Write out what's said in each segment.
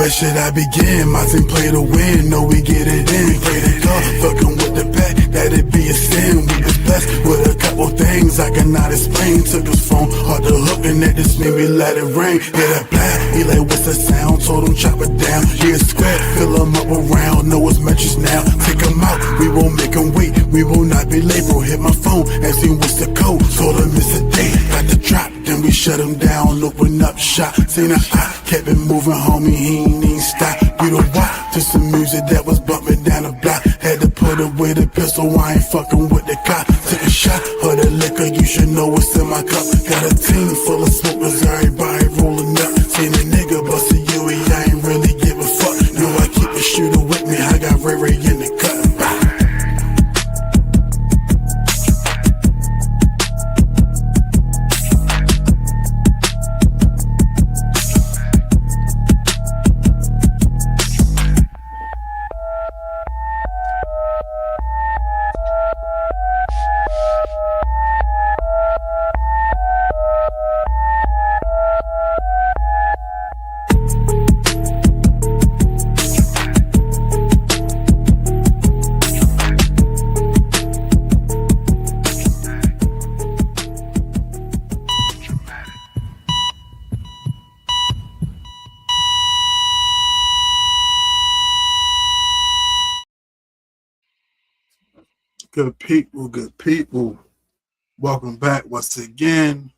where should I begin? My team play to win, no we get it in. Play the golf, fucking with the pack, that'd be a sin. We was blessed with a couple things I cannot explain. Took his phone, hard to hook, and that just made me let it rain. Hit a blast, he like, what's the sound? Told him chop it down, yeah, square, fill him up around. Know his metrics now, take him out, we won't make him wait. We will not be late, bro. Hit my phone, asked him what's the code. Told him it's a day, got the drop. Then we shut him down, open up shop. Seen a eye, kept it moving, homie, he ain't even stop. We don't walk to some music that was bumping down the block. Had to put away the pistol, I ain't fucking with the cop. Took a shot of the liquor, you should know what's in my cup. Got a team full of smokers, everybody rolling up. Seen a nigga bust a UE, I ain't really give a fuck. Know I keep a shooter with me, I got Ray Ray in the cut. Good people. Welcome back once again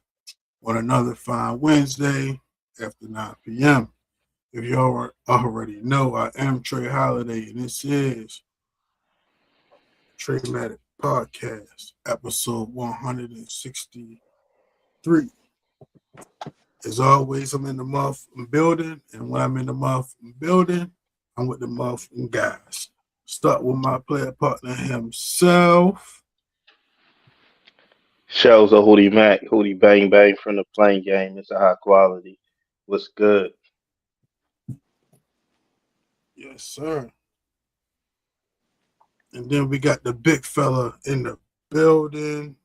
on another fine Wednesday after 9 p.m. If you already know, I am Trey Holiday, and this is TraMatic Podcast, episode 163. As always, I'm in the motherfucking building, and when I'm in the motherfucking building, I'm with the motherfucking guys. Start with my player partner himself. Shows a Hootie Mac, Hootie Bang Bang from the playing game. It's a high quality. What's good? Yes, sir. And then we got the big fella in the building.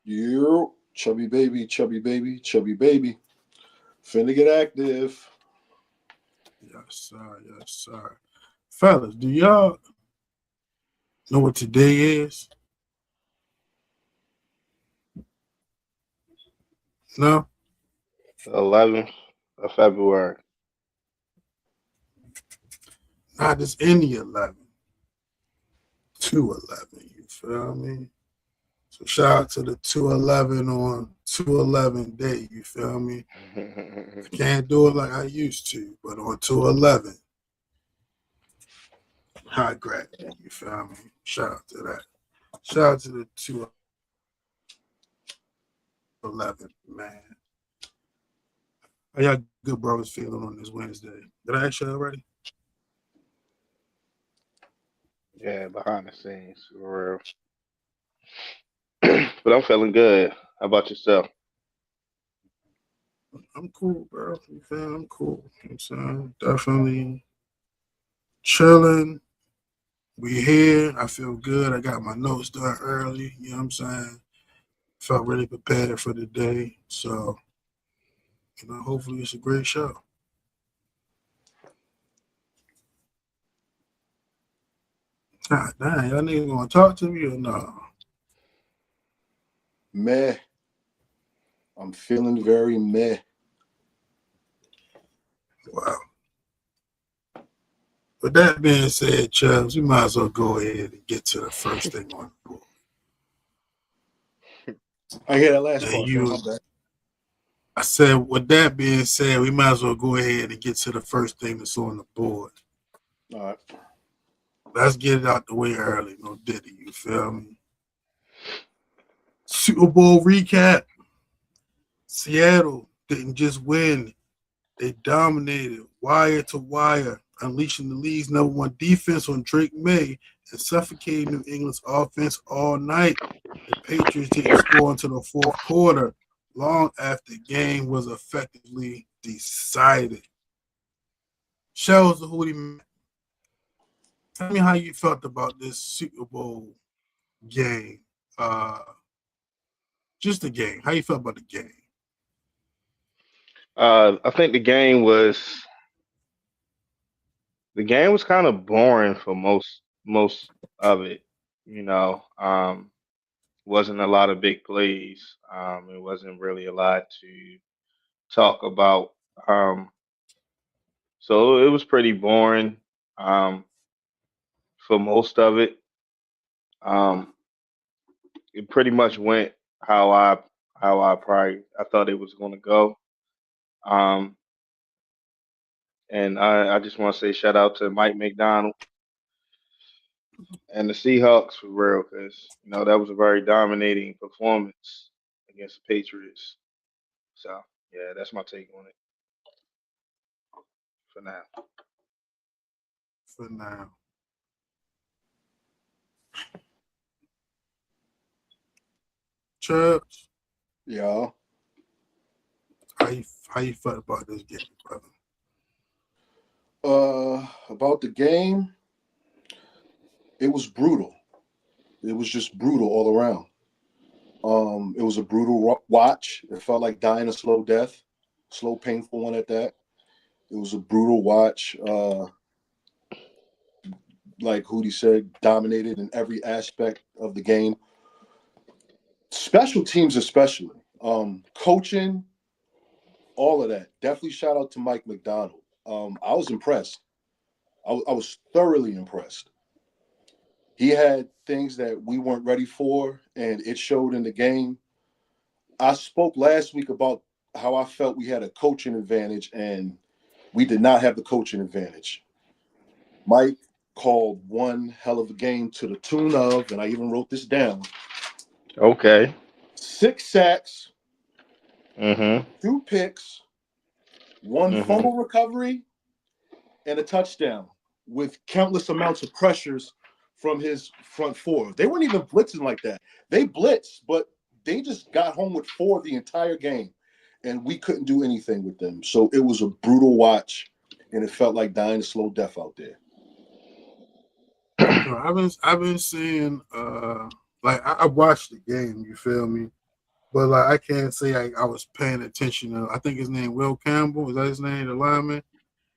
You, chubby baby, chubby baby, chubby baby. Finna get active. Yes, sir. Yes, sir. Fellas, do y'all know what today is? No? 11th of February. Not just any 11. 211, you feel me? So shout out to the 211 on 211 day, you feel me? I can't do it like I used to, but on 211, high grade, you feel me? Shout out to that. Shout out to the 211, man. How y'all good brothers feeling on this Wednesday? Did I ask you already? Yeah, behind the scenes, for real. But I'm feeling good. How about yourself? I'm cool, bro. You feel me? I'm cool. You know what I'm saying? Definitely chilling. We here. I feel good. I got my notes done early. You know what I'm saying? Felt really prepared for the day. So, hopefully it's a great show. God damn, y'all niggas gonna talk to me or no? Meh. I'm feeling very meh. Wow. With that being said, Chubbs, we might as well go ahead and get to the first thing on the board. I hear that last And part. you, I said, with that being said, we might as well go ahead and get to the first thing that's on the board. All right. Let's get it out the way early. No Diddy, you feel me? Super Bowl recap. Seattle didn't just win. They dominated wire to wire, unleashing the league's number one defense on Drake May and suffocating New England's offense all night. The Patriots didn't score until the fourth quarter, long after the game was effectively decided. Shows the Hootie. Tell me how you felt about this Super Bowl game. Just the game. How you felt about the game? I think the game was The game was kind of boring for most of it. You know, wasn't a lot of big plays. It wasn't really a lot to talk about. Um, so it was pretty boring um, for most of it. Um, it pretty much went how I thought it was going to go. Um, and I just want to say shout out to Mike McDonald and the Seahawks for real, because that was a very dominating performance against the Patriots. So yeah, that's my take on it for now. for now. Chubbs, Yeah. how you felt about this game, brother? About the game, it was brutal. It was just brutal all around. It was a brutal watch. It felt like dying a slow death, slow, painful one at that. It was a brutal watch. Like Hootie said, dominated in every aspect of the game. Special teams, especially. Coaching, all of that. Definitely shout out to Mike McDonald. I was impressed. I was thoroughly impressed. He had things that we weren't ready for, and it showed in the game. I spoke last week about how I felt we had a coaching advantage, and we did not have the coaching advantage. Mike called one hell of a game to the tune of, and I even wrote this down, Okay. 6 sacks, Mhm. 2 picks, 1 Mhm. fumble recovery, and a touchdown with countless amounts of pressures from his front four. They weren't even blitzing like that. They blitzed, but they just got home with 4 the entire game, and we couldn't do anything with them. So it was a brutal watch, and it felt like dying a slow death out there. So I've been seeing like I watched the game, you feel me? But like I can't say I was paying attention to. I think his name Will Campbell. Is that his name, the lineman?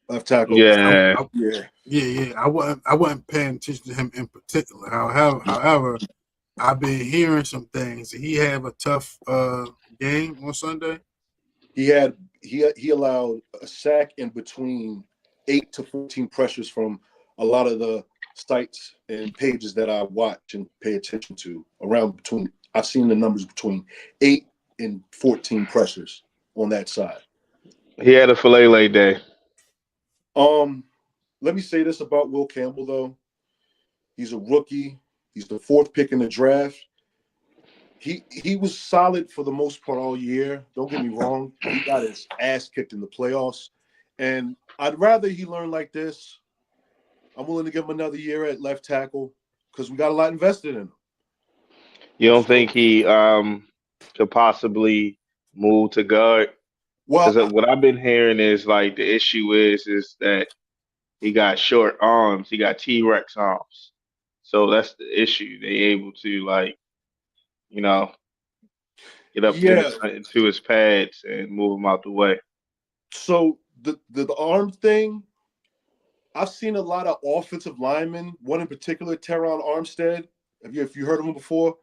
Left tackle. Yeah. Yeah. Yeah. I wasn't paying attention to him in particular. However, I've been hearing some things. Did he have a tough game on Sunday? He allowed a sack in between 8 to 14 pressures from a lot of the sites and pages that I watch and pay attention to. Around between, I've seen the numbers between 8 and 14 pressures on that side. He had a filet day. Um, Let me say this about Will Campbell though. He's a rookie. He's the 4th pick in the draft. He was solid for the most part all year. Don't get me wrong. He got his ass kicked in the playoffs. And I'd rather he learn like this. I'm willing to give him another year at left tackle because we got a lot invested in him. You don't So, think he could possibly move to guard? well, Because what I've been hearing is like the issue is that he got short arms. He got T-Rex arms. So that's the issue. They able to like you know get up in yeah. into his pads and move him out the way. So the arm thing, I've seen a lot of offensive linemen. One in particular, Teron Armstead. If you heard of him before?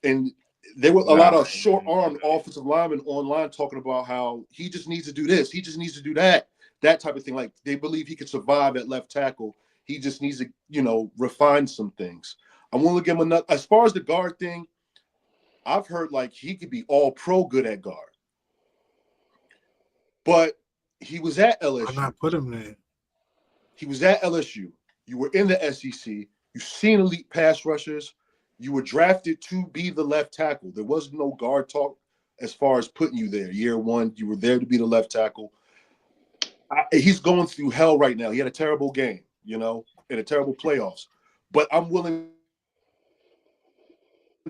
And there were a lot Nah. of short-armed offensive linemen online talking about how he just needs to do this, he just needs to do that type of thing. Like they believe he could survive at left tackle. He just needs to, refine some things. I'm willing to give him another. As far as the guard thing, I've heard like he could be all pro good at guard, but he was at Why LSU. not put him there? He was at LSU. You were in the SEC. You've seen elite pass rushers. You were drafted to be the left tackle. There was no guard talk as far as putting you there. Year 1, you were there to be the left tackle. He's going through hell right now. He had a terrible game, in a terrible playoffs. But I'm willing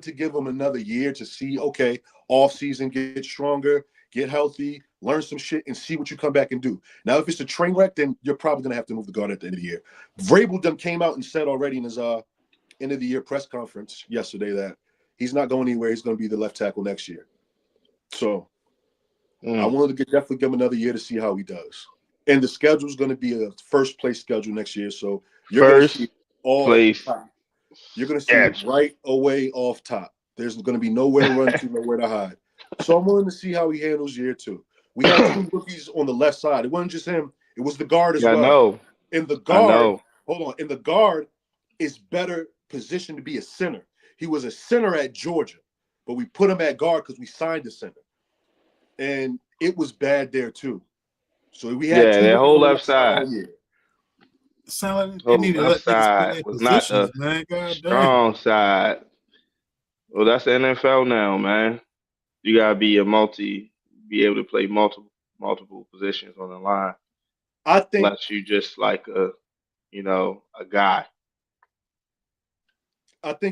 to give him another year to see, okay, off season, get stronger, get healthy, learn some shit, and see what you come back and do. Now, if it's a train wreck, then you're probably going to have to move the guard at the end of the year. Vrabel done came out and said already in his end of the year press conference yesterday that he's not going anywhere. He's going to be the left tackle next year. So I Mm. wanted to definitely give him another year to see how he does. And the schedule is going to be a first place schedule next year. So you're going to see First all at place the top. You're going to see it schedule. right away off top. There's going to be nowhere to run to, nowhere to hide. So I'm willing to see how he handles year two. We had 2 rookies on the left side. It wasn't just him. It was the guard as Yeah, well. And the I guard, know. hold on, and the guard is better positioned to be a center. He was a center at Georgia, but we put him at guard because we signed a center. And it was bad there too. So we had Yeah, 2 that rookies on whole the left left side side, all year. It sound like they whole need to left let niggas play side their was not positions, the man. God damn. strong side. Well, that's the NFL now, man. You gotta be be able to play multiple positions on the line, I think unless you just like a guy.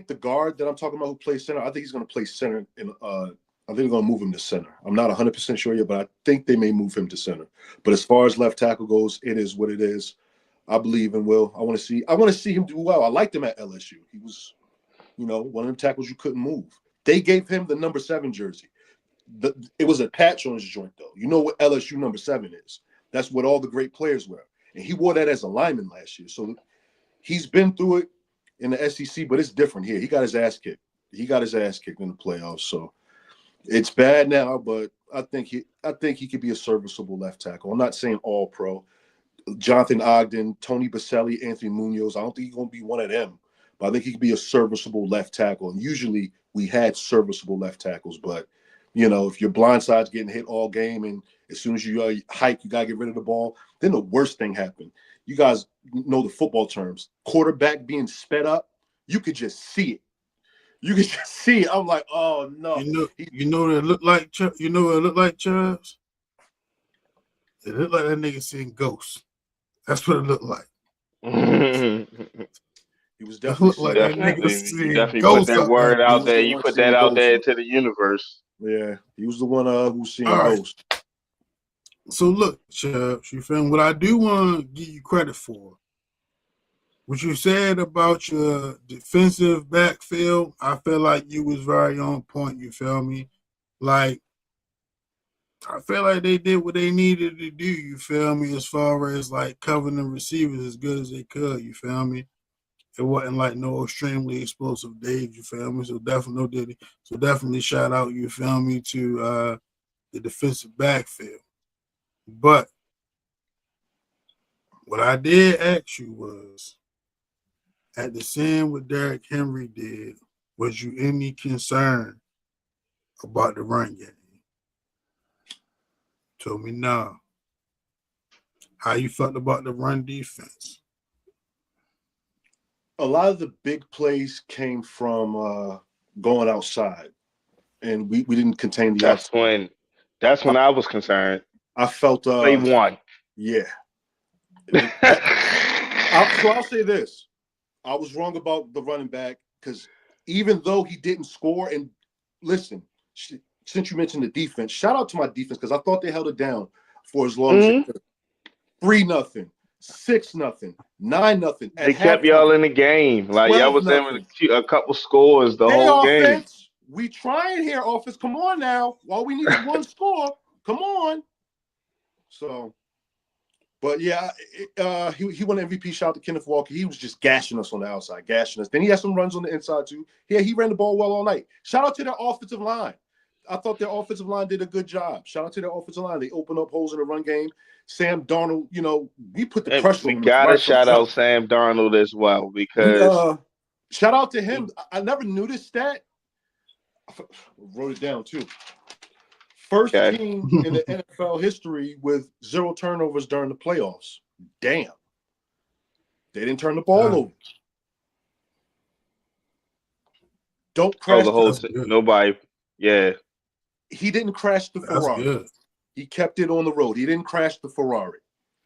the guard that I'm talking about who plays center, I think he's going to play center. I think they're going to move him to center. I'm not 100% sure yet, but I think they may move him to center. But as far as left tackle goes, it is what it is. I believe in Will. I want to see him do well. I liked him at LSU. He was, one of them tackles you couldn't move. They gave him the number 7 jersey. It was a patch on his joint, though. You know what LSU number 7 is. That's what all the great players wear. And he wore that as a lineman last year. So he's been through it in the SEC, but it's different here. He got his ass kicked. He got his ass kicked in the playoffs. So it's bad now, but I think he could be a serviceable left tackle. I'm not saying all pro. Jonathan Ogden, Tony Baselli, Anthony Munoz. I don't think he's going to be one of them, but I think he could be a serviceable left tackle. And usually we had serviceable left tackles, but if your blind side's getting hit all game and as soon as you hike, you got to get rid of the ball, then the worst thing happened. You guys know the football terms. Quarterback being sped up, you could just see it. You could just see it. I'm like, oh no. You know what it looked like? You know what it looked like, Chubbs? It looked like that nigga seeing ghosts. That's what it looked like. He was It definitely looked like that nigga You seeing definitely put ghosts that out there. word out was there. the You one put seeing that out ghosts. there into the universe. Yeah, he was the one who's seeing All right. ghosts. So look, Chubbs, you feel me? What I do want to give you credit for, what you said about your defensive backfield, I feel like you was very on point, you feel me? Like, I feel like they did what they needed to do, you feel me, as far as like covering the receivers as good as they could, you feel me? It wasn't like no extremely explosive days, you feel me? So definitely shout out, you feel me, to the defensive backfield. But what I did ask you was, at the same what Derrick Henry did, was you any concern about the run game? Told me no. How you felt about the run defense? A lot of the big plays came from going outside, and we didn't contain the outside. That's when I was concerned. I felt, Play one. yeah. So I'll say this. I was wrong about the running back because even though he didn't score, and listen, since you mentioned the defense, shout out to my defense because I thought they held it down for as long as they could. 3-0, 6-0, 9-0. They kept y'all in the game. Like y'all was in with a couple scores the whole game. Offense, we trying here, offense. Come on now. All we need is one score. Come on. So, but yeah, he won MVP. Shout out to Kenneth Walker. He was just gashing us on the outside, gashing us. Then he had some runs on the inside too. Yeah, he ran the ball well all night. Shout out to their offensive line. I thought their offensive line did a good job. Shout out to their offensive line. They opened up holes in the run game. Sam Darnold, we put the pressure on him. We gotta shout out Sam Darnold as well because shout out to him. I never knew this stat. I wrote it down too. First team in the NFL history with 0 turnovers during the playoffs. Damn. They didn't turn the ball over. Don't crash nobody. Yeah. He didn't crash the Ferrari. That's good. He kept it on the road. He didn't crash the Ferrari.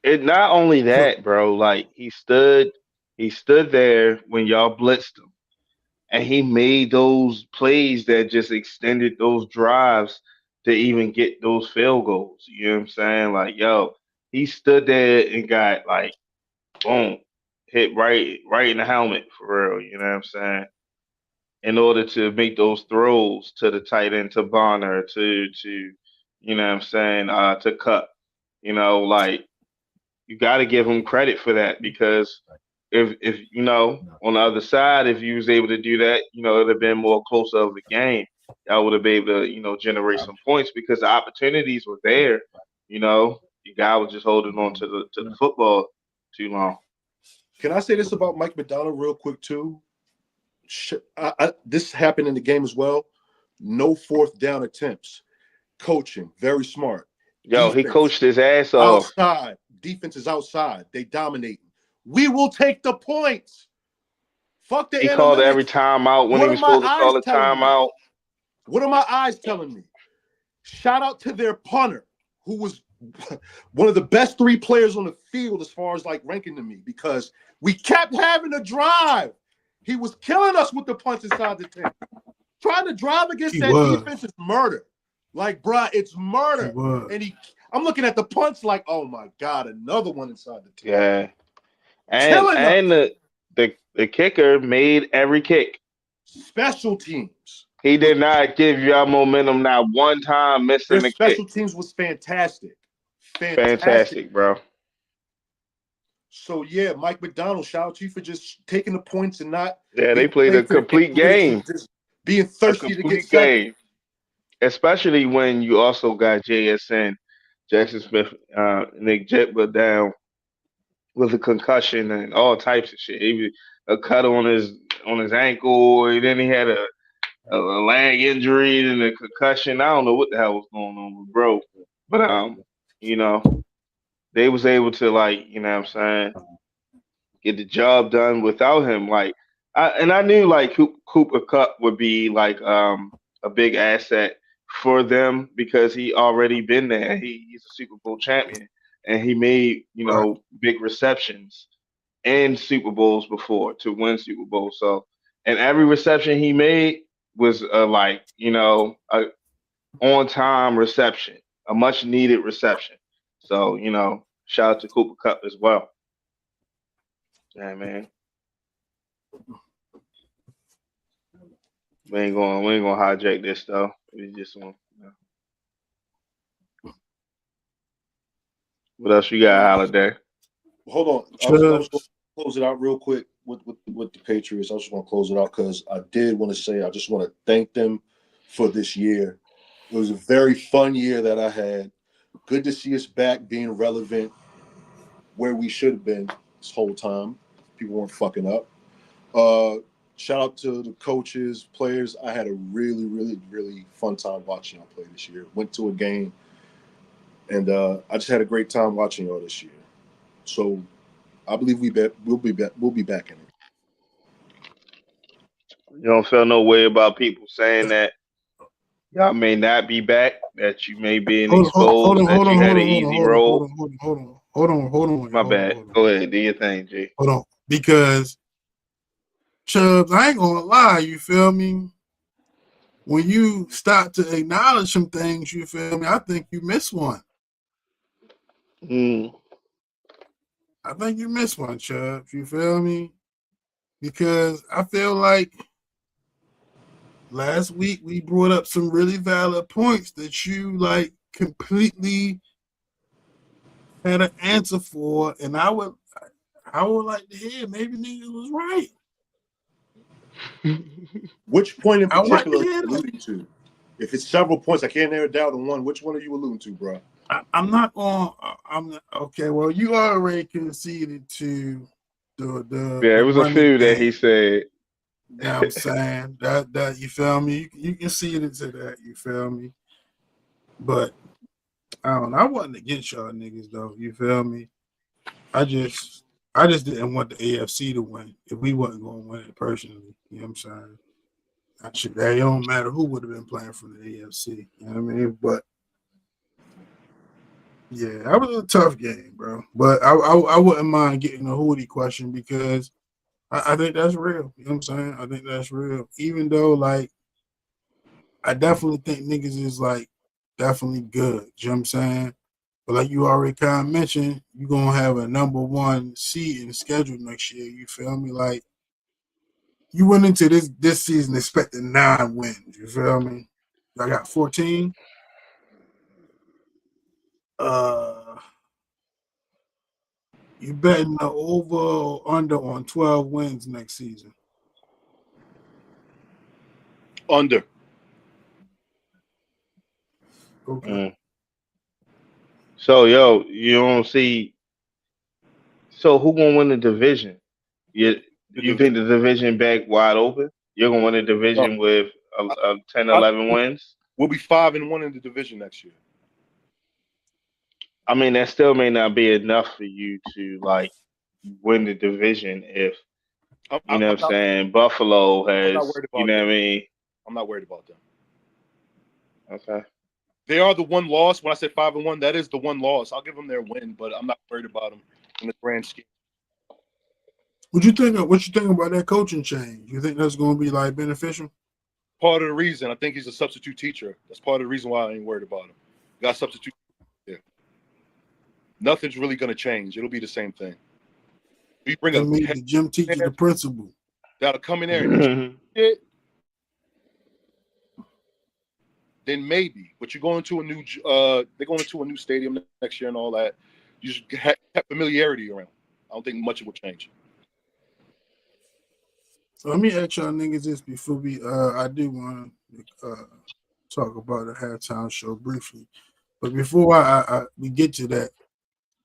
It not only that, bro. Like he stood there when y'all blitzed him, and he made those plays that just extended those drives to even get those field goals. You know what I'm saying? Like, he stood there and got like, boom, hit right in the helmet for real. You know what I'm saying? In order to make those throws to the tight end, to Bonner, to you know what I'm saying, to Cup. Like you got to give him credit for that, because if you know, on the other side, if you was able to do that, you know, it'd have been more closer of a game. Y'all would have been able to, you know, generate some points because the opportunities were there. You know, the guy was just holding on to the football too long. Can I say this about Mike McDonald real quick too? This happened in the game as well. No fourth down attempts. Coaching, very smart. Yo, he Defense, coached his ass off. outside. Defense is outside. They dominate. We will take the points. Fuck the He analytics. called every timeout when What he are was my supposed to call eyes a telling me? timeout. What are my eyes telling me? Shout out to their punter, who was one of the best 3 players on the field as far as like ranking to me, because we kept having to drive. He was killing us with the punts inside the 10. Trying to drive against defense is murder. Like, bruh, it's murder. And I'm looking at the punts like, oh my God, another one inside the 10. Yeah. And the kicker made every kick. Special teams. He did not give y'all momentum not one time missing Their the kick. special teams was fantastic. Fantastic, bro. So yeah, Mike McDonald, shout out to you for just taking the points and not. Yeah, they played a complete game. Just being thirsty to get second. Especially when you also got JSN, Jackson Smith, Nick Jetba down with a concussion and all types of shit. He was a cut on his ankle, and then he had a leg injury and a concussion. I don't know what the hell was going on with bro, but you know, they was able to, like, you know what I'm saying, get the job done without him. Like, I knew like Cooper Kupp would be like a big asset for them because he already been there. He's a Super Bowl champion, and he made, you know, big receptions in Super Bowls before to win Super Bowl. So, and every reception he made was like, you know, a on time reception, a much needed reception. So, you know, shout out to Cooper Kupp as well. Yeah, man. We ain't gonna hijack this though. We just want. You know. What else you got, Holiday? Hold on, I was going to close it out real quick with the Patriots. I was just going to close it out because I did want to say I just want to thank them for this year. It was a very fun year that I had. Good to see us back being relevant where we should have been this whole time. People weren't fucking up. Shout out to the coaches, players. I had a really, really, really fun time watching y'all play this year. Went to a game, and I just had a great time watching y'all this year. So I believe we'll be back in it. You don't feel no way about people saying that y'all may not be back, that you may be exposed, that you had an easy road. Hold on. My bad. Go ahead, do your thing, G. Hold on, because Chubbs, I ain't gonna lie, you feel me? When you start to acknowledge some things, you feel me? I think you missed one. I think you missed one, Chubbs. You feel me? Because I feel like last week we brought up some really valid points that you like completely had an answer for, and I would like to hear maybe niggas was right. Which point in particular are you alluding to? If it's several points, I can't narrow it down to one. Which one are you alluding to, bro? I'm not going. Okay. Well, you already conceded to the. Yeah, it was a few that he said. You know what I'm saying? that you feel me? You can see it into that. You feel me? But I don't know. I wasn't against y'all niggas though. You feel me? I just didn't want the AFC to win if we wasn't going to win it personally. You know what I'm saying? It don't matter who would have been playing from the AFC. You know what I mean? But yeah, that was a tough game, bro. But I wouldn't mind getting a hoodie question because I think that's real. You know what I'm saying? I think that's real. Even though, like, I definitely think niggas is, like, definitely good. You know what I'm saying? But like you already kind of mentioned, you're going to have a number one seed in the schedule next year. You feel me? Like, you went into this season expecting 9 wins. You feel me? I got 14. You betting the over or under on 12 wins next season? Under. Okay. So yo, you don't see. So who gonna win the division? You think the division back wide open? You're gonna win the No, division with I, 10, I, 11 wins? we'll be 5-1 in the division next year. I mean, that still may not be enough for you to like win the division if I'm, you I'm, know I'm what I'm not. saying. Buffalo I'm not has, worried you about know them. what I mean. I'm not worried about them. Okay. They are the one loss. When I said 5-1, that is the one loss. I'll give them their win, but I'm not worried about them in the grand scheme. What you think about that coaching change? You think that's going to be like beneficial? Part of the reason I think he's a substitute teacher. That's part of the reason why I ain't worried about him. Got substitute. Yeah. Nothing's really gonna change. It'll be the same thing. We bring That a means head the gym teacher, the principal. that'll come in there and shit, then maybe. But you're going to a new they're going to a new stadium next year and all that. You just have familiarity around. I don't think much will change. So let me ask y'all niggas this before we I do want to talk about the halftime show briefly. But before we get to that,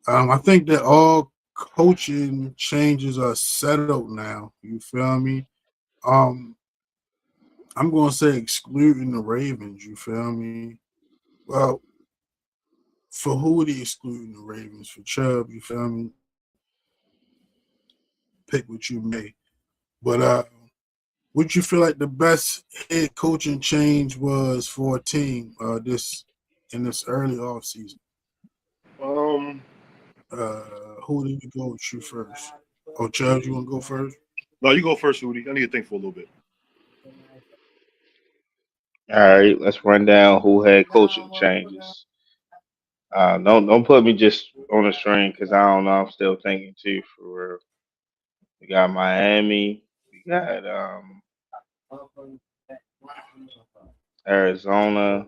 I think that all coaching changes are settled now. You feel me? I'm gonna say excluding the Ravens. You feel me? Well, for who are they excluding the Ravens? For Chubb, you feel me? Pick what you may. But would you feel like the best head coaching change was for a team this early off season? Who do you go with you first? Oh, Chubb, you want to go first? No, you go first, Rudy. I need to think for a little bit. All right, let's run down who had coaching changes. Don't put me just on the string because I don't know. I'm still thinking too for real. We got Miami. We got Arizona.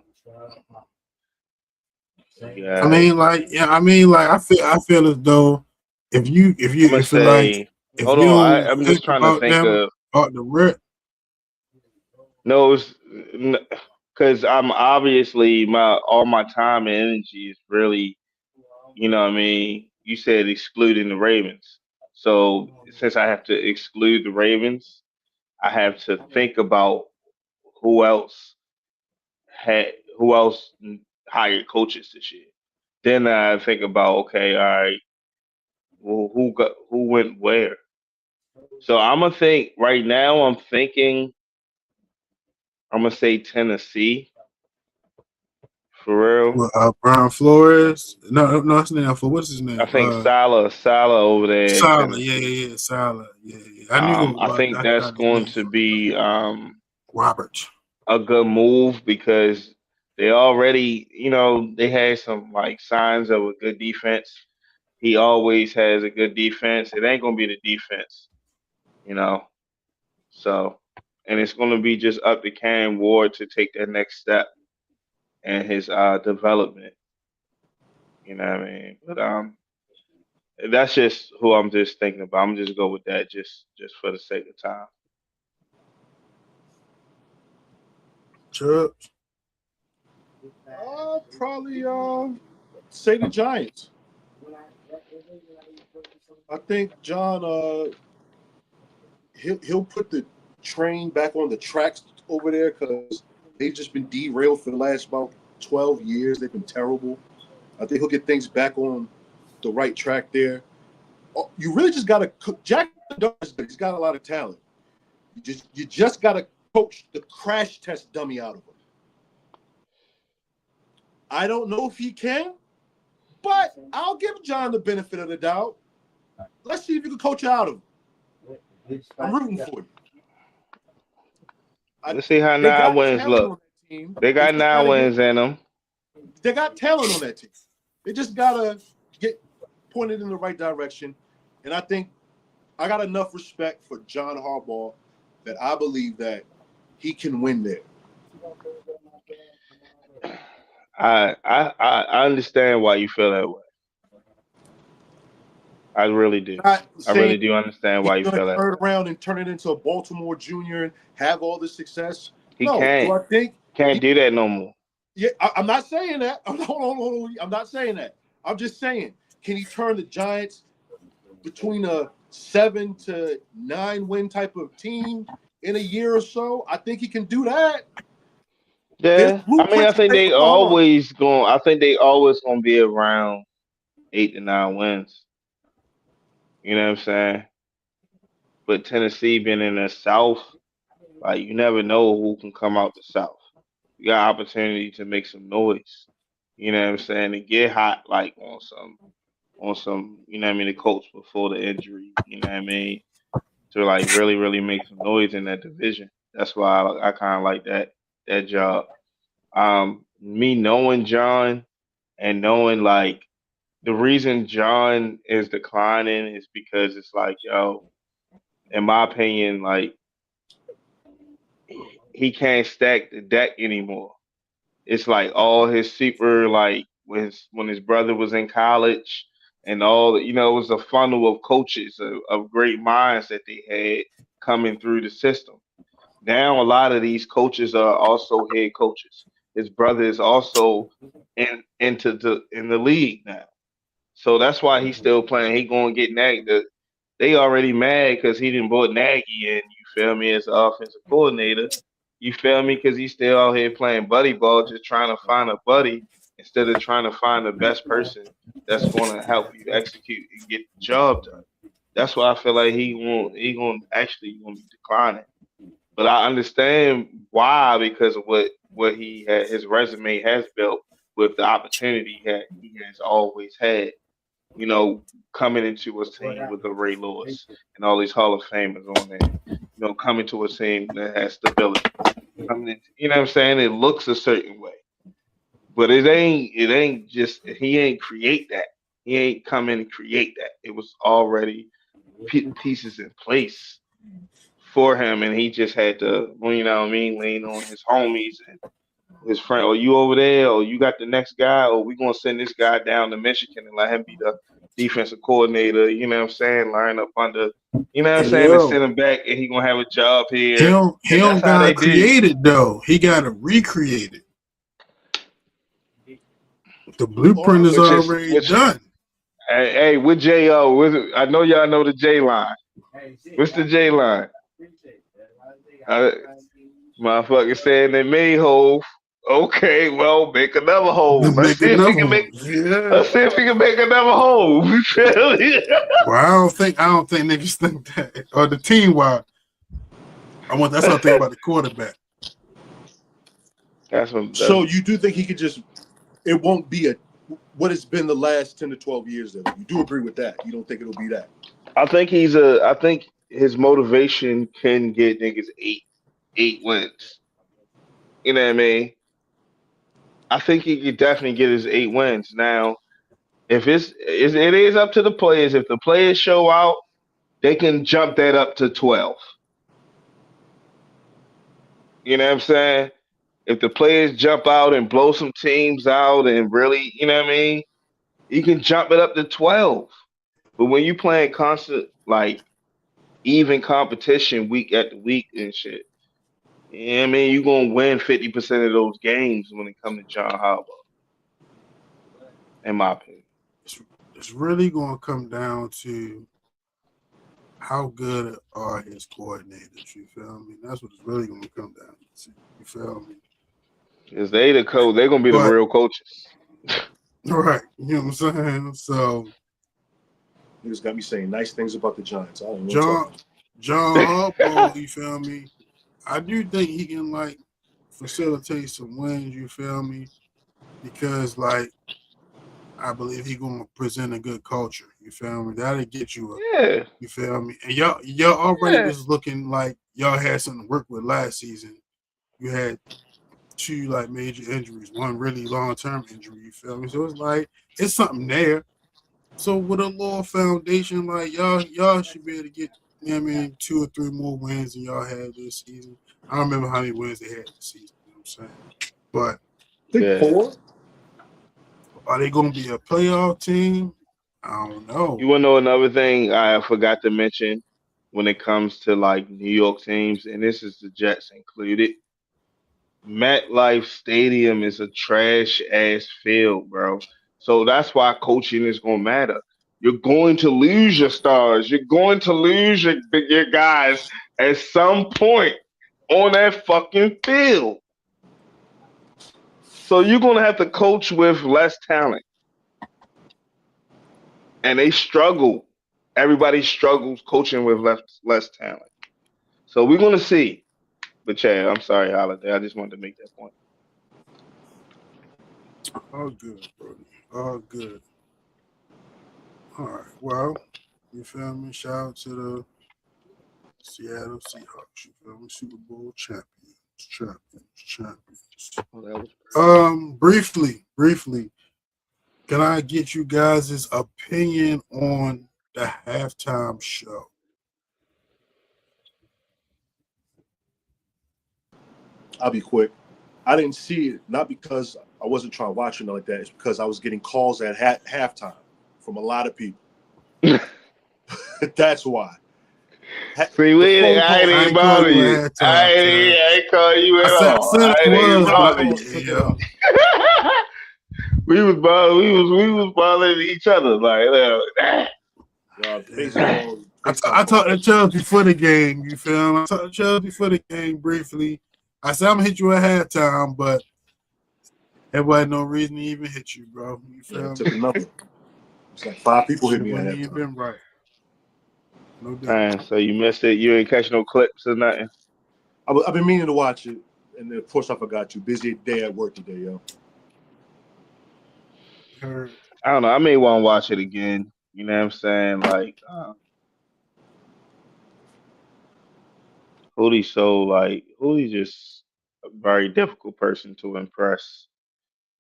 We I got. mean, like, yeah, I mean, like, I feel as though I'm gonna if it like say. if Hold you on. don't I'm think just trying to about think them of off the rip, no, because I'm obviously my all my time and energy is really, you know what I mean. You said excluding the Ravens, so since I have to exclude the Ravens, I have to think about who else had who else hired coaches this year. Then I think about okay, all right, well, who went where? So I'm gonna think right now. I'm gonna say Tennessee for real. Brian Flores. No, that's not for what's his I name? think Salah over there in Salah. Yeah, Tennessee. yeah, yeah, Salah. Yeah, yeah. I knew I think I that's forgot his going name. to be Robert. a good move because they already, they had some like signs of a good defense. He always has a good defense. It ain't gonna be the defense, you know. So, and it's gonna be just up to Cam Ward to take that next step in his development. You know what I mean? But that's just who I'm just thinking about. I'm just go with that just for the sake of time. Chubb. I'll probably say the Giants. I think John he'll put the train back on the tracks over there because they've just been derailed for the last about 12 years. They've been terrible. I think he'll get things back on the right track there. Oh, you really just got to cook. Jack Douglas, he's got a lot of talent. You just got to coach the crash test dummy out of him. I don't know if he can, but I'll give John the benefit of the doubt. Let's see if you can coach out of him. I'm rooting for you. Let's see how They 9 got wins talent look. on that team. They They got just 9 gotta wins in them. they got talent on that team. They just gotta get pointed in the right direction. And I think I got enough respect for John Harbaugh that I believe that he can win there. I understand why you feel that way. I really do. Not I really saying do understand he's why you going feel to that turn way. it around and turn it into a Baltimore Junior and have all the success. He No. Do I think can't do that no more. Yeah, I'm not saying that. Hold on. I'm not saying that. I'm just saying, can he turn the Giants between a 7 to 9 win type of team in a year or so? I think he can do that. There's Yeah, I mean, blueprints in place. Hold on. I think they always gonna be around 8 to 9 wins. You know what I'm saying? But Tennessee being in the South, like you never know who can come out the South. You got opportunity to make some noise. You know what I'm saying? To get hot like on some, you know what I mean, the Colts before the injury, you know what I mean? To like really make some noise in that division. That's why I kind of like that job. Me knowing John and knowing like the reason John is declining is because it's like, yo, in my opinion, like he can't stack the deck anymore. It's like all his super like when his brother was in college and all the, it was a funnel of coaches of great minds that they had coming through the system. Now a lot of these coaches are also head coaches. His brother is also in the league now. So that's why he's still playing. He going to get nagged. They already mad because he didn't brought Nagy in. You feel me? As the offensive coordinator. You feel me? Because he's still out here playing buddy ball, just trying to find a buddy instead of trying to find the best person that's going to help you execute and get the job done. That's why I feel like he gonna be declining. But I understand why because of what he had his resume has built with the opportunity he has always had coming into a team with a Ray Lewis and all these Hall of Famers on there, coming to a team that has stability. Coming in, you know what I'm saying? It looks a certain way, but it ain't just he ain't create that. He ain't come in and create that. It was already pieces in place for him, and he just had to, well, you know what I mean, lean on his homies and his friend. Or you over there, or you got the next guy, or we gonna send this guy down to Michigan and let him be the defensive coordinator. You know what I'm saying? Line up under, you know what I'm Hey, saying, and yo, send him back, and he gonna have a job he here. don't he And that's don't how they gotta do. create it though. He gotta recreate it. The Or blueprint is Which is already which. done. Hey, with Jo, I know y'all know the J line. What's the J line? Uh, Motherfucker saying they made hole. Okay, well, make another hole. Then make another one. Yeah. Let's see if we can make another hole. You feel me? Well, I don't think niggas think that. Or the team wide. That's what I think about the quarterback. That's what. so you do think he could just? It won't be what it's been the last 10 to 12 years. Though you do agree with that. You don't think it'll be that. I think I think his motivation can get niggas eight wins. You know what I mean? I think he could definitely get his 8 wins. Now, if it is up to the players. If the players show out, they can jump that up to 12. You know what I'm saying? If the players jump out and blow some teams out and really, you know what I mean, you can jump it up to 12. But when you playing constant like even competition week after week and shit, yeah, I mean, you're gonna win 50% of those games when it comes to John Harbaugh, in my opinion. It's really gonna come down to how good are his coordinators. You feel me? That's what it's really gonna come down to. You feel me? Because they're gonna be the But real coaches. right, you know what I'm saying? So Niggas got me saying nice things about the Giants. I don't know what I'm John talking Harbaugh, you feel me? I do think he can like facilitate some wins, you feel me? Because like I believe he gonna present a good culture. You feel me? That'll get you Yeah, you feel me? And y'all already yeah, was looking like y'all had something to work with last season. You had two like major injuries, one really long-term injury, you feel me? So it's like it's something there. So with a little foundation, like y'all should be able to get, you know what I mean, 2 or 3 more wins than y'all had this season. I don't remember how many wins they had this season, you know what I'm saying? But about. I think yeah. 4. are they gonna be a playoff team? I don't know. You want to know another thing I forgot to mention when it comes to like New York teams, and this is the Jets included. MetLife Stadium is a trash ass field, bro. So that's why coaching is gonna matter. You're going to lose your stars. You're going to lose your guys at some point on that fucking field. So you're gonna have to coach with less talent, and they struggle. Everybody struggles coaching with less talent. So we're gonna see. But Chad, I'm sorry, Holiday. I just wanted to make that point. All good, Brody. All good. All right. Well, you feel me? Shout out to the Seattle Seahawks. You feel me? Super Bowl champions. Oh, that was Briefly, can I get you guys' opinion on the halftime show? I'll be quick. I didn't see it, not because I wasn't trying to watch it like that. It's because I was getting calls at halftime from a lot of people. That's why. See, I ain't bother you. I ain't call you at all. I said it was, bother you. We was bothering each other like baseball. I talked to Chubbs before the game. You feel me? I talked to Chubbs before the game briefly. I said I'm gonna hit you at halftime, but there wasn't no reason to even hit you, bro. You feel me? It's like 5 people hit me at halftime. halftime. Been right. No doubt. Man, so you missed it. You ain't catch no clips or nothing. I've been meaning to watch it, and then of course I forgot to. Busy day at work today, yo. I don't know. I may want to watch it again. You know what I'm saying? Like, Hoodie's just a very difficult person to impress.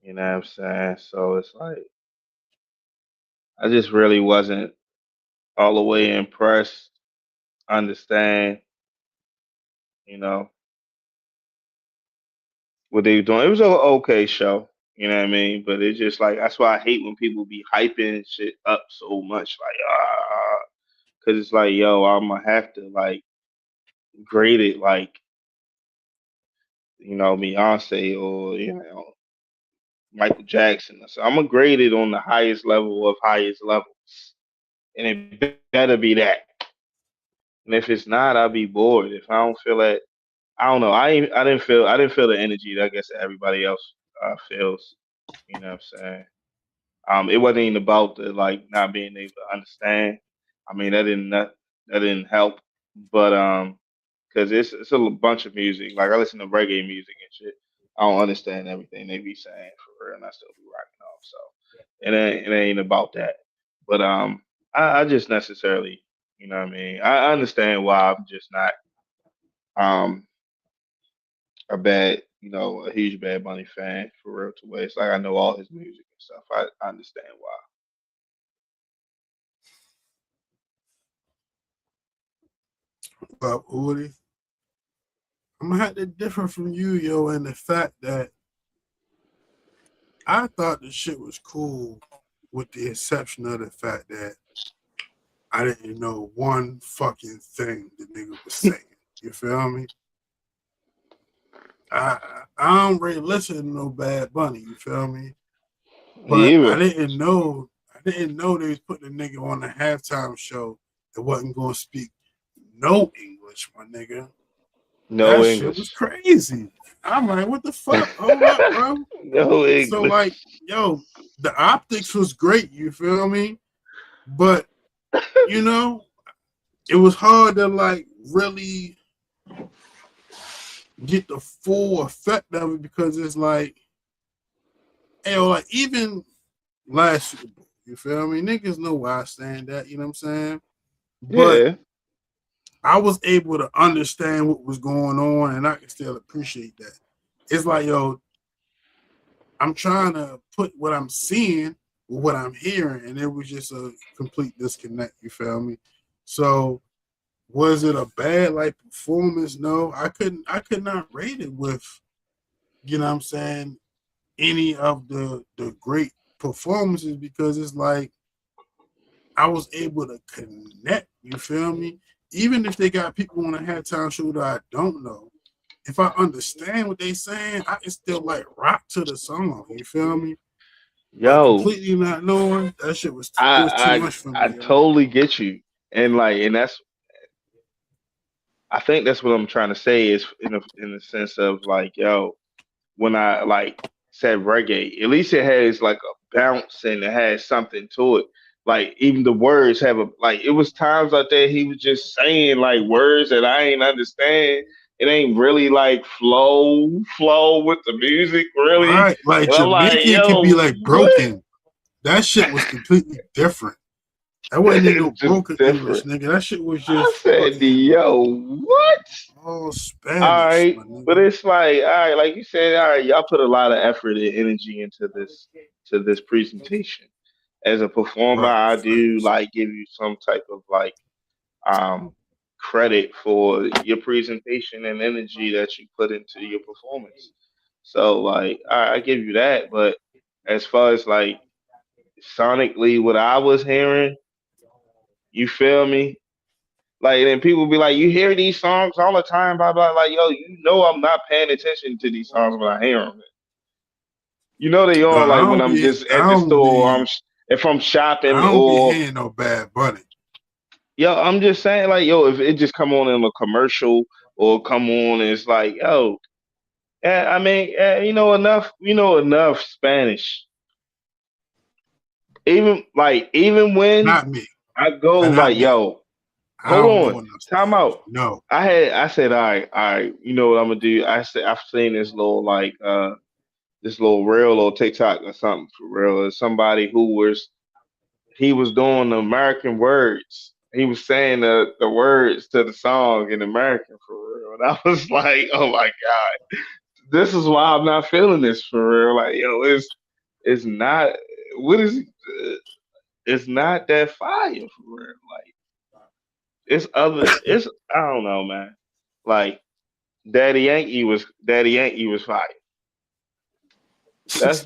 You know what I'm saying? So it's like, I just really wasn't all the way impressed. Understand, you know, what they were doing. It was an okay show. You know what I mean? But it's just like, that's why I hate when people be hyping shit up so much. Like, because it's like, yo, I'm going to have to, like, grade it like, Beyonce or, Michael Jackson. So I'm going to grade it on the highest level of highest levels. And it better be that. And if it's not, I'll be bored. If I don't feel that, I don't know. I didn't feel the energy that I guess that everybody else feels. You know what I'm saying? It wasn't even about the like not being able to understand. I mean that didn't help. But because it's a bunch of music. Like I listen to reggae music and shit. I don't understand everything they be saying for real, and I still be rocking off. So it ain't about that. But I just necessarily, you know what I mean. I understand why I'm just not um a huge Bad Bunny fan for real to where it's like I know all his music and stuff. I understand why. Woody, I'm gonna have to differ from you, yo, in the fact that I thought the shit was cool, with the exception of the fact that I didn't know one fucking thing the nigga was saying. You feel me? I don't really listen to no Bad Bunny. You feel me? But I didn't know they was putting the nigga on the halftime show that wasn't gonna speak no English, my nigga. No that English. Shit was crazy. I'm like, what the fuck? Hold up, bro. No English. So like, yo, the optics was great. You feel me? But it was hard to like really get the full effect of it because it's like, like even last Super Bowl, you feel me? Niggas know where I stand at, you know what I'm saying? But yeah. I was able to understand what was going on and I can still appreciate that. It's like, yo, I'm trying to put what I'm seeing with what I'm hearing, and it was just a complete disconnect, you feel me? So was it a bad like performance? No, I could not rate it with, you know what I'm saying, any of the great performances because it's like I was able to connect. You feel me? Even if they got people on a halftime show that I don't know, if I understand what they saying, I can still like rock to the song. You feel me? But Yo, completely not knowing that shit was it was too much for I me. Yo. totally get you, and like, and that's I think that's what I'm trying to say is in the sense of like, yo, when I like said reggae, at least it has like a bounce and it has something to it. Like even the words have a like. It was times out there he was just saying like words that I ain't understand. It ain't really like flow with the music really. Right, like And I'm like, Jamaican could be yo, like what? broken. That shit was completely different. That wasn't even no It's just broken English, different. nigga. That shit was I just said, fucking yo, what? all All Spanish, right, my but nigga. it's like, all right, like you said, all right, y'all put a lot of effort and energy into this presentation. As a performer, Right, I do facts. like give you some type of like um credit for your presentation and energy that you put into your performance. So like I give you that, but as far as like sonically what I was hearing, you feel me? Like then people be like, you hear these songs all the time, blah blah. Like yo, you know I'm not paying attention to these songs when I hear them. You know they No, are like when I'm just at the store, if I'm I shopping don't be or hearing no Bad Bunny. yo, I'm just saying like yo, if it just come on in a commercial or come on, and it's like yo, I mean, you know enough Spanish. Even when Not me. I go Not like me. yo, I hold don't know on, enough time Spanish. out. No. I said, all right, you know what I'm gonna do? I said I've seen this little like this little reel or TikTok or something for real. It's somebody who he was doing the American words. He was saying the words to the song in American for real. And I was like, oh my God, this is why I'm not feeling this for real. Like, yo, it's not what is it's not that fire for real. Like it's I don't know, man. Like Daddy Yankee was fire. That's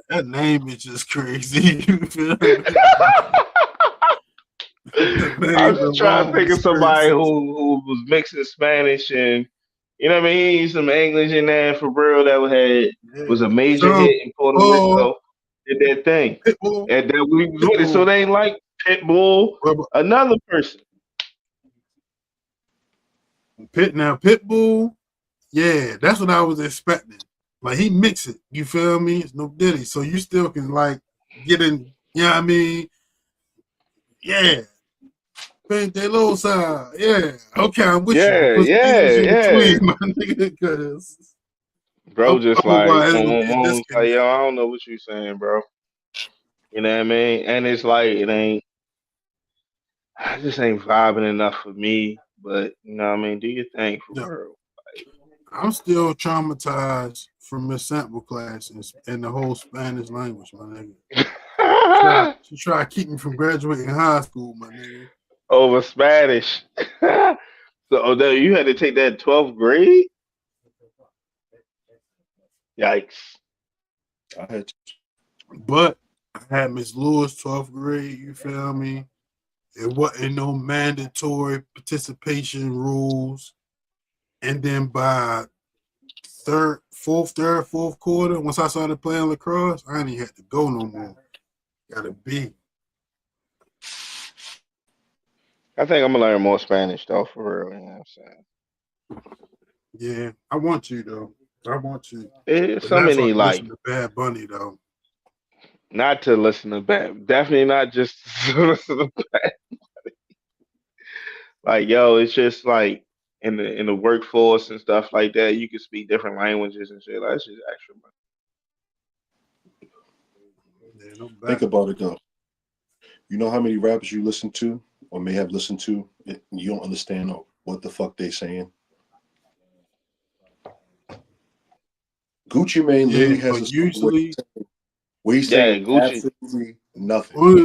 That name is just crazy. You feel me? The I was name just trying to alone think is of somebody crazy. who was mixing Spanish and you know what I mean, some English in there for real that was Yeah. a major Sean hit in Puerto Paul, Rico. Did that thing, Pitbull, and that we was with it. So Pitbull. they ain't like Pitbull, What another person. Pitbull. Yeah, that's what I was expecting. Like he mix it. You feel me? It's no Diddy. So you still can like get in, you know what I mean? Yeah. Paint that little side. Yeah. Okay, I'm with you. But Yeah, put some yeah, English in yeah. between, my nigga, because Bro, just like otherwise it's gonna be a was like, disconnect. yo, I don't know what you saying, bro. You know what I mean? And it's like it ain't. I just ain't vibing enough for me. But you know what I mean? Do your thing for Yeah. real. I'm still traumatized from Miss Sample class and the whole Spanish language, my nigga. She tried to keep me from graduating high school, my nigga. Over Spanish. So you had to take that in 12th grade? Yikes. I had But I had Miss Lewis 12th grade, you feel me? It wasn't no mandatory participation rules. And then by fourth quarter, once I started playing lacrosse, I ain't even had to go no more. Gotta be. I think I'm gonna learn more Spanish though, for real. You know what I'm saying? Yeah, I want you though. I want you. It's But so not so I many can like listen to Bad Bunny though. not to listen to bad, definitely not just to listen to bad. Like yo, it's just like in the workforce and stuff like that, you can speak different languages and shit. That's just extra money. Yeah, no think bad. about it though. You know how many rappers you listen to or may have listened to, and you don't understand what the fuck they saying. Gucci Mane Yeah, literally has a but song usually where he's Yeah, saying Gucci. absolutely nothing. oh,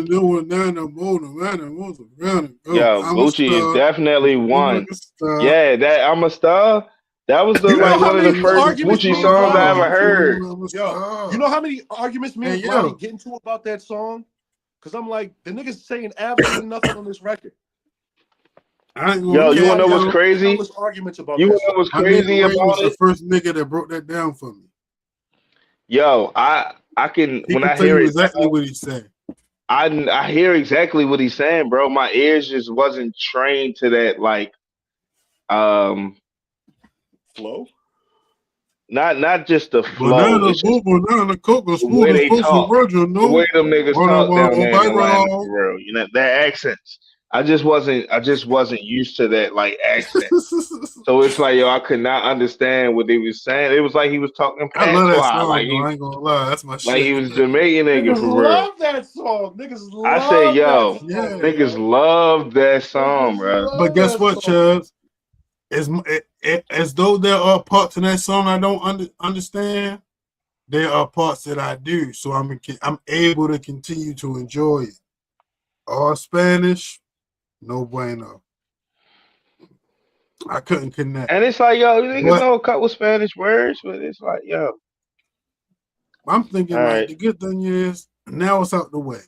Yo, I'm a Gucci is star. definitely I'm like one. a star. Yeah, that I'm a star. That was the You know like how one of the many first arguments Gucci me and songs I Lonnie ever get into? heard. Yo, you know how many arguments me and Hey, Lonnie yo. get into about that song? Because I'm like, the nigga's saying absolutely nothing on this record. I ain't Yo, gonna you Me and wanna cap, know Lonnie what's have yo. crazy? countless arguments about You that wanna know song. what's My nigga crazy Ray was about the it? first nigga that broke that down for me. Yo, I can He when can I tell hear you it exactly now, what he's saying. I hear exactly what he's saying, bro. My ears just wasn't trained to that like um Flow? not just the flow. Banana, It's just boo, banana, cocoa, the smooth way and they social talk. virgin, The no. way them niggas Wanna, talk down oh, there in bye, Atlanta girl. for real. You know, their accents. I just wasn't used to that like accent. So it's like yo, I could not understand what they was saying. It was like he was talking I love that patois, song, though. I ain't gonna lie. That's my like he shit. was Jamaican nigga Niggas for real. love that song. Niggas I say, love that yo, song, Yeah. niggas yo. love that song, Niggas bro. But love guess that what, song. Chubbs? As though there are parts in that song I don't understand, there are parts that I do. So I'm able to continue to enjoy it. All Spanish, no bueno. I couldn't connect. And it's like, yo, niggas But know a couple Spanish words, but it's like, yo, I'm all thinking like right, the good thing is now it's out the way.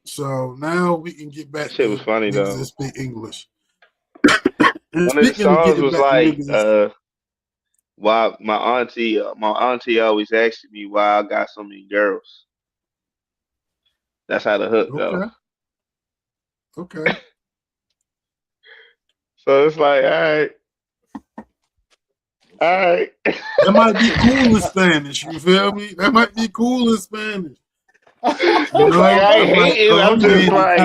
So now we can get that back shit was to funny niggas that though. speak English. And One of the speaking of songs getting was back to like, niggas, why my auntie always asks me why I got so many girls. That's how the hook go. okay, okay. So it's like, all right. That might be cool in Spanish. You feel me? That might be cool in Spanish. You It's like know, I ain't I'm like, hating. I'm oh, just like,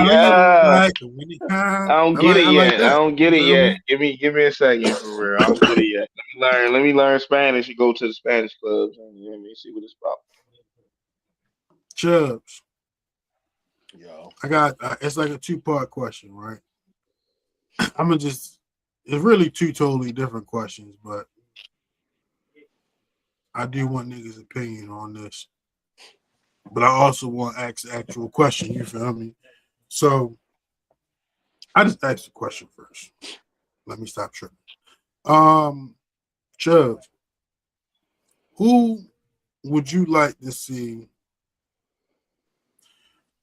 I don't I get it like yet. I that. don't get You it feel yet. me? Give me a second for real. I don't get it yet. Let me learn Spanish and go to the Spanish clubs and you know what I mean, see what it's about. Chubbs, Yo. I got. It's like a two-part question, right? I'm gonna just. It's really two totally different questions, but I do want niggas' opinion on this. But I also want to ask the actual question. You feel me? So I just asked the question first. Let me stop tripping. Chubbs, who would you like to see?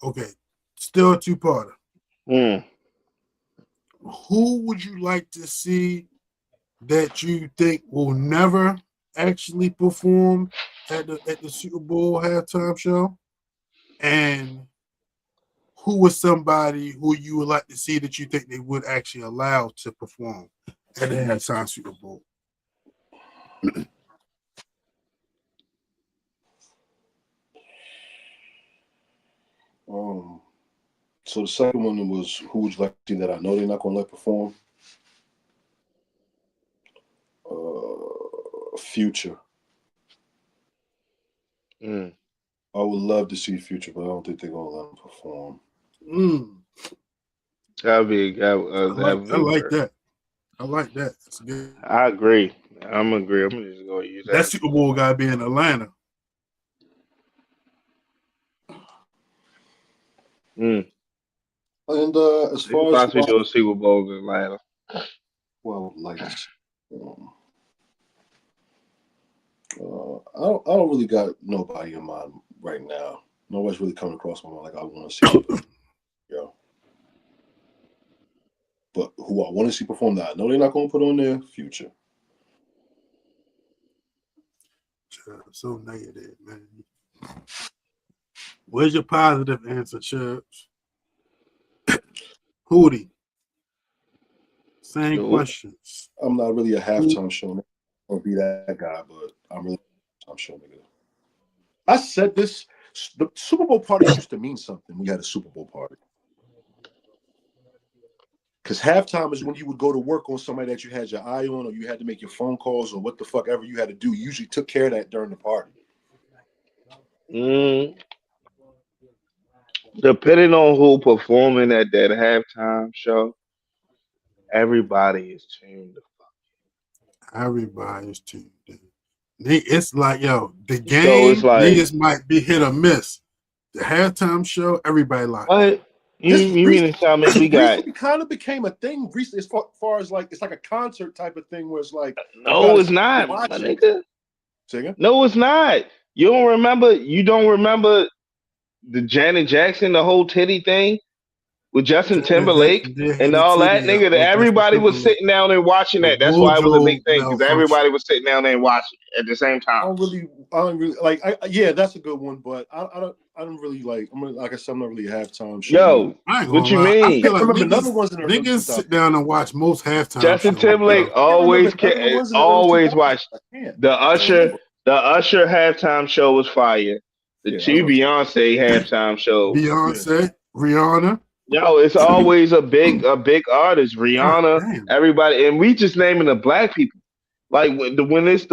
Okay, still a two-parter. Hmm. Who would you like to see that you think will never actually perform at the Super Bowl halftime show? And who was somebody who you would like to see that you think they would actually allow to perform at the halftime Super Bowl? So the second one was who would you like to see that I know they're not gonna let perform? Future. Hmm. I would love to see Future, but I don't think they're gonna let him perform. That'd I be like work. that. I like that. That's good. I agree. I'm agree. I'm just gonna use that That as Super Bowl gotta be in Atlanta. mm. And as They could far as possibly do a Super Bowl in Atlanta. who I would like to see, I don't really got nobody in mind right now. Nobody's really coming across my mind like I want to see. Yo. But who I want to see perform that I know they're not going to put on there, Future. So negative, man. Where's your positive answer, Chubbs? Hootie. Same Nope. questions. I'm not really a halftime show nigga. I don't be that guy, but I'm really a halftime show nigga. I said this. The Super Bowl parties used to mean something. We had a Super Bowl party. Because halftime is when you would go to work on somebody that you had your eye on, or you had to make your phone calls, or what the fuck ever you had to do. You usually took care of that during the party. Mm. Depending on who performing at that halftime show, everybody is tuned. Everybody's tuned in. It's like, yo, the So it's game, like, niggas might be hit or miss. The halftime show, everybody locked in. what? You mean to tell me we got? Recently kind of became a thing recently as far as like it's like a concert type of thing where it's like No, it's not, my nigga. Say No, it's not. You don't remember? You don't remember the Janet Jackson, the whole titty thing with Justin Janet Timberlake Jackson did and hit a all that, titty nigga? That with Justin everybody was Timberlake. sitting down and watching The that. That's why it was a big wardrobe thing because malfunction. everybody was sitting down there and watching it at the same I time. don't really like. Yeah, that's a good one, but I don't really like. Like I said, I'm not really a halftime show. Yo, I ain't what gonna you lie. I mean? feel like remember another ones in the early niggas 2000s. sit down and watch most halftime Justin shows. Timberlake Bro. always none of the ones in the early always 2000s. watched I can't. the I can't remember. Usher halftime show was fire. The Yeah, two Beyonce halftime shows. Beyonce, Rihanna. Yo, it's always a big artist. God Rihanna, damn. everybody, and we just naming the black people. Like when it's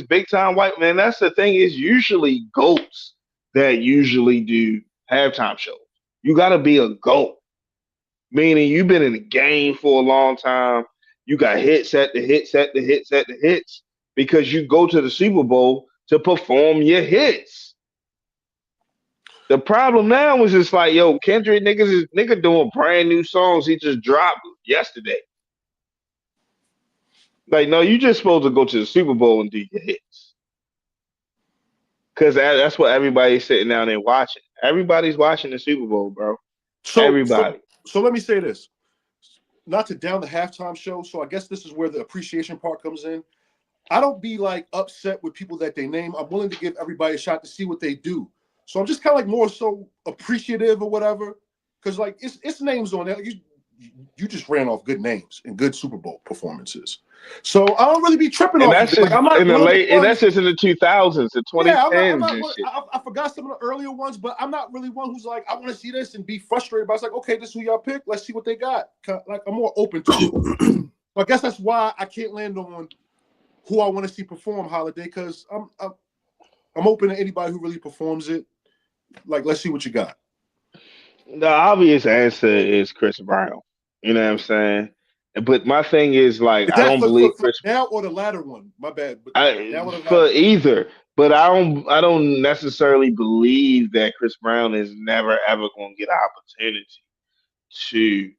big time white man. That's the thing. Is usually goats that usually do halftime shows. You got to be a goat, meaning you've been in the game for a long time. You got hits at the hits at the hits at the hits because you go to the Super Bowl to perform your hits. The problem now is just like, yo, Kendrick nigga doing brand new songs he just dropped yesterday. Like, no, you just supposed to go to the Super Bowl and do your hits. Because that's what everybody's sitting down there watching. Everybody's watching the Super Bowl, bro. Everybody. So let me say this. Not to down the halftime show, so I guess this is where the appreciation part comes in. I don't be like upset with people that they name. I'm willing to give everybody a shot to see what they do. So I'm just kind of like more so appreciative or whatever, because like it's names on there. You just ran off good names and good Super Bowl performances. So I don't really be tripping And off that's of it. just Like, I'm not in the late, and that's just in the 2000s, the 2010s I'm and not shit. I forgot some of the earlier ones, but I'm not really one who's like, I want to see this and be frustrated. But it's like, okay, this is who y'all pick. Let's see what they got. Like, I'm more open to it. So I guess that's why I can't land on who I want to see perform Holiday, because I'm open to anybody who really performs it. Like, let's see what you got. The obvious answer is Chris Brown. You know what I'm saying? But my thing is like, I don't believe for Chris. now or the latter one. My bad. But For either, but I don't necessarily believe that Chris Brown is never ever going to get an opportunity to,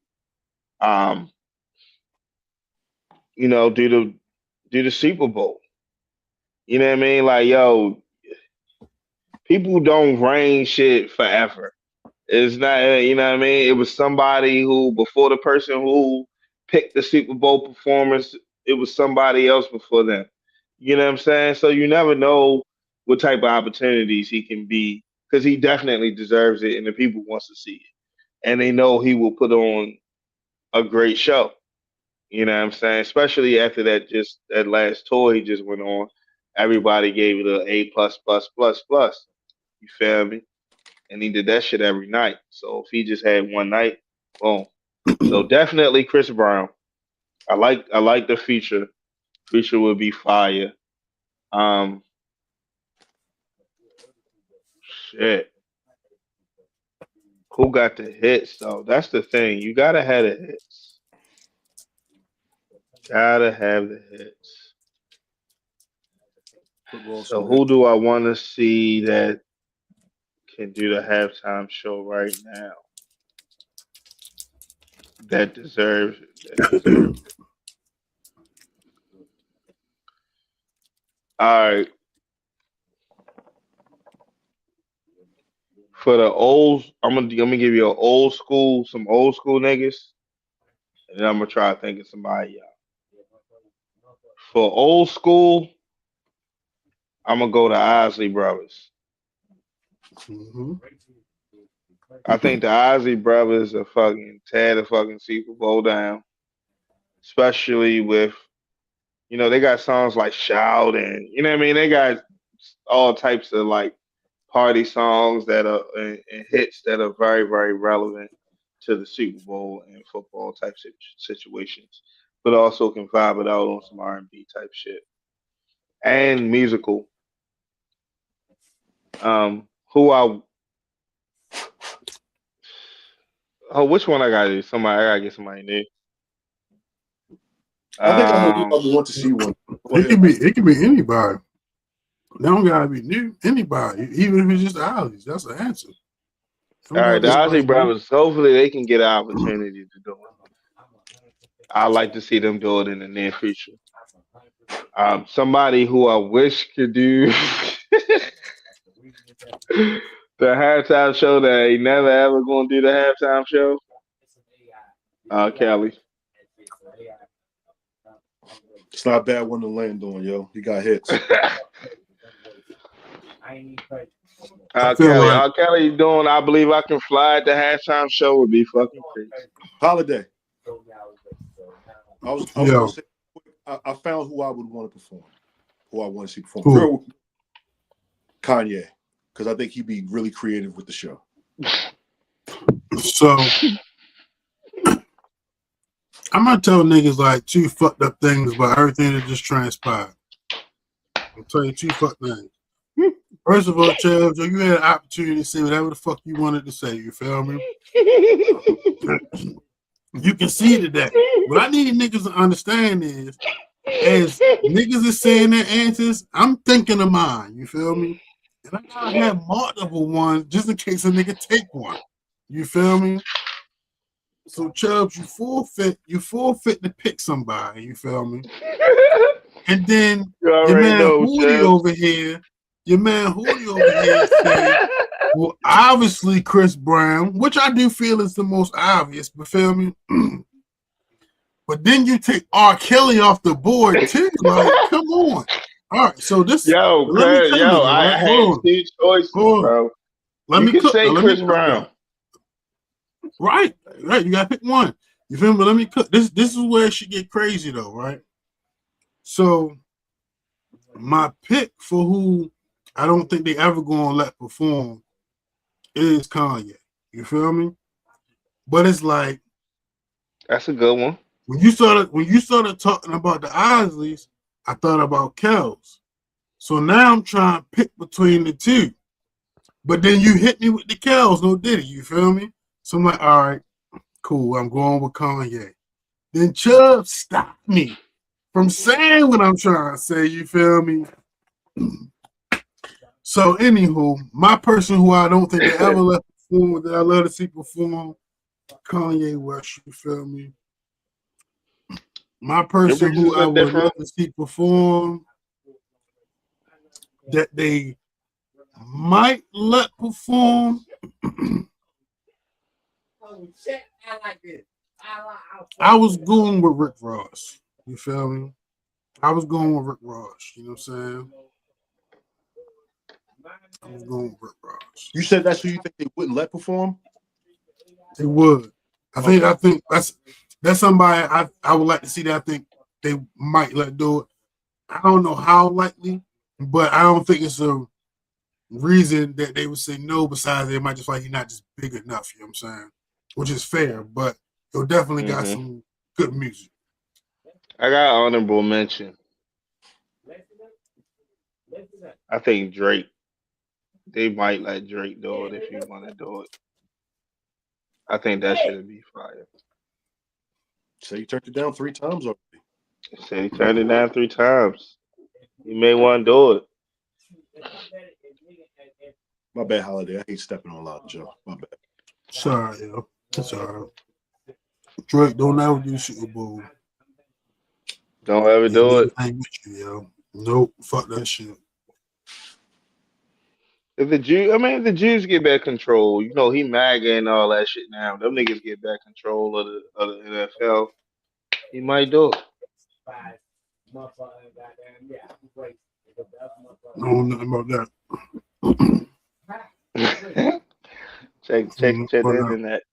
do the Super Bowl. You know what I mean? Like, yo, people don't reign shit forever. It's not, you know what I mean? It was somebody who, before the person who picked the Super Bowl performance, it was somebody else before them. You know what I'm saying? So you never know what type of opportunities he can be, because he definitely deserves it and the people wants to see it. And they know he will put on a great show. You know what I'm saying? Especially after that last tour he just went on. Everybody gave it an A plus plus plus plus. You feel me? And he did that shit every night. So if he just had one night, boom. So definitely Chris Brown. I like the feature. Feature would be fire. Shit. Who got the hits though? That's the thing. You gotta have the hits. Gotta have the hits. So who do I want to see that can do the halftime show right now? That deserves it. All right. For the old, I'm gonna give you some old school niggas, and then I'm gonna try to think of somebody. For old school, I'm gonna go to Isley Brothers. Mm-hmm. I think the Isley Brothers are fucking tear the fucking Super Bowl down, especially with, they got songs like Shout, and you know what I mean. They got all types of like party songs that are and hits that are very very relevant to the Super Bowl and football type situations, but also can vibe it out on some R&B type shit and musical. Who which one I gotta do? I gotta get somebody new. I think I'm gonna want to see one. It could be anybody. They don't gotta be new. Anybody, even if it's just Ali's, that's the answer. All right, the Ozzy brothers. Hopefully, they can get an opportunity to do it. I'd like to see them do it in the near future. Somebody who I wish could do the halftime show that ain't never ever gonna do the halftime show. Kelly. It's not a bad one to land on, yo. He got hits. Kelly doing I Believe I Can Fly at the halftime show would be fucking crazy. Holiday. I was gonna say I found who I would want to perform. Who I want to see perform. Kanye. Because I think he'd be really creative with the show. So I'm gonna tell niggas like two fucked up things about everything that just transpired. I'll tell you two fucked things. First of all, Chubbs, you had an opportunity to say whatever the fuck you wanted to say. You feel me? You conceded that. What I need niggas to understand is, as niggas is saying their answers, I'm thinking of mine. You feel me? And I gotta have multiple ones just in case a nigga take one. You feel me? So Chubbs, you forfeit to pick somebody. You feel me? And then your man Hootie over here said, well, obviously Chris Brown, which I do feel is the most obvious, but feel me? But then you take R. Kelly off the board too. Like, come on. All right, so this I had two choices, bro. You can say Chris Brown. Right, you gotta pick one. You feel me? But let me cook. This is where it should get crazy though, right? So my pick for who I don't think they ever gonna let perform is Kanye. You feel me? But it's like that's a good one. When you started talking about the Isleys, I thought about Kels. So now I'm trying to pick between the two. But then you hit me with the Kels, no Diddy, you feel me? So I'm like, all right, cool, I'm going with Kanye. Then Chubb stopped me from saying what I'm trying to say, you feel me? So anywho, my person who I don't think they ever let perform, that I love to see perform, Kanye West, you feel me? My person who I would love to see perform, that they might let perform. I was going with Rick Ross. You feel me? I was going with Rick Ross. You know what I'm saying? I was going with Rick Ross. You said that's who you think they wouldn't let perform? They would. I think that's somebody I would like to see that I think they might let do it. I don't know how likely, but I don't think it's a reason that they would say no. Besides, they might just like he's not just big enough. You know what I'm saying? Which is fair, but it definitely got some good music. I got honorable mention. I think Drake. They might let Drake do it if you want to do it. I think that should be fire. So you turned it down 3 times already. Said he turned it down 3 times. He may want to do it. My bad, Holiday. I hate stepping on a lot, Joe. My bad. Sorry, yo. That's all right. Drake, don't ever do Super Bowl. Don't ever do it. I ain't with you, yo. Nope. Fuck that shit. If the Jews get back control, you know, he MAGA and all that shit now. Them niggas get back control of the NFL. He might do it. I don't know nothing about that. check the internet.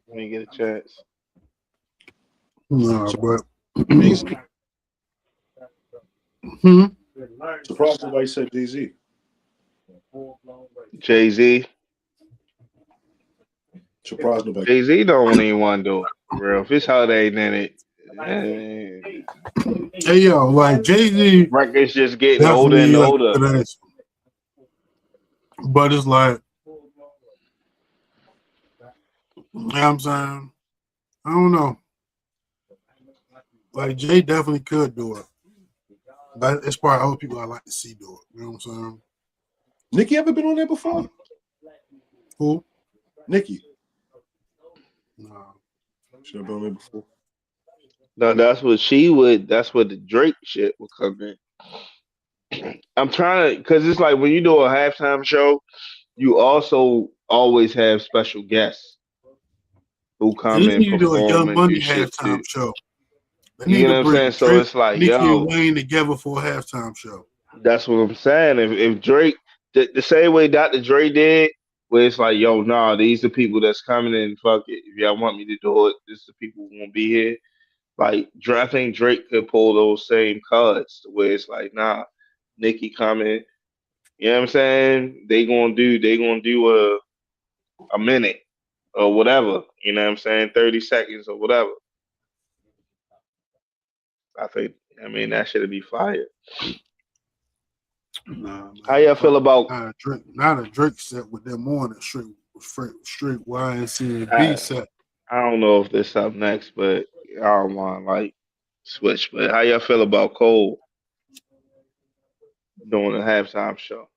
When you get a chance. Nah, but surprised nobody said Jay-Z. Jay-Z. Surprised nobody. Jay-Z don't even want to do it. For real. If his holiday ain't in it. Hey yo, like Jay-Z records just getting older and older. But it's like, you know what I'm saying? I don't know. Like Jay definitely could do it. That's probably other people I like to see do it. You know what I'm saying? Nicki ever been on there before? Who? Nicki. Nah. Should have been on there before. No, that's what she would. That's what the Drake shit would come in. I'm trying to, because it's like when you do a halftime show, you also always have special guests who They come just and need to do a perform Young and do Money shit halftime too. show. They You need get to what I'm saying? bring So Drake, it's like, Nicki, and yo, Wayne together for a halftime show. that's what I'm saying. If Drake, the same way Dr. Dre did, where it's like, yo, nah, these the people that's coming in. Fuck it. If y'all want me to do it, this is the people who won't be here. Like, I think Drake could pull those same cards to where it's like, nah, Nicki coming. You know what I'm saying? They gonna do a minute or whatever. You know what I'm saying? 30 seconds or whatever. I think. I mean, that should be fire. Nah, How man. y'all feel Fuck. about? Not a Drake set with them on it. Straight Y and C and B I, set. I don't know if this up next, but I don't want like switch. But how y'all feel about Cole doing a halftime show,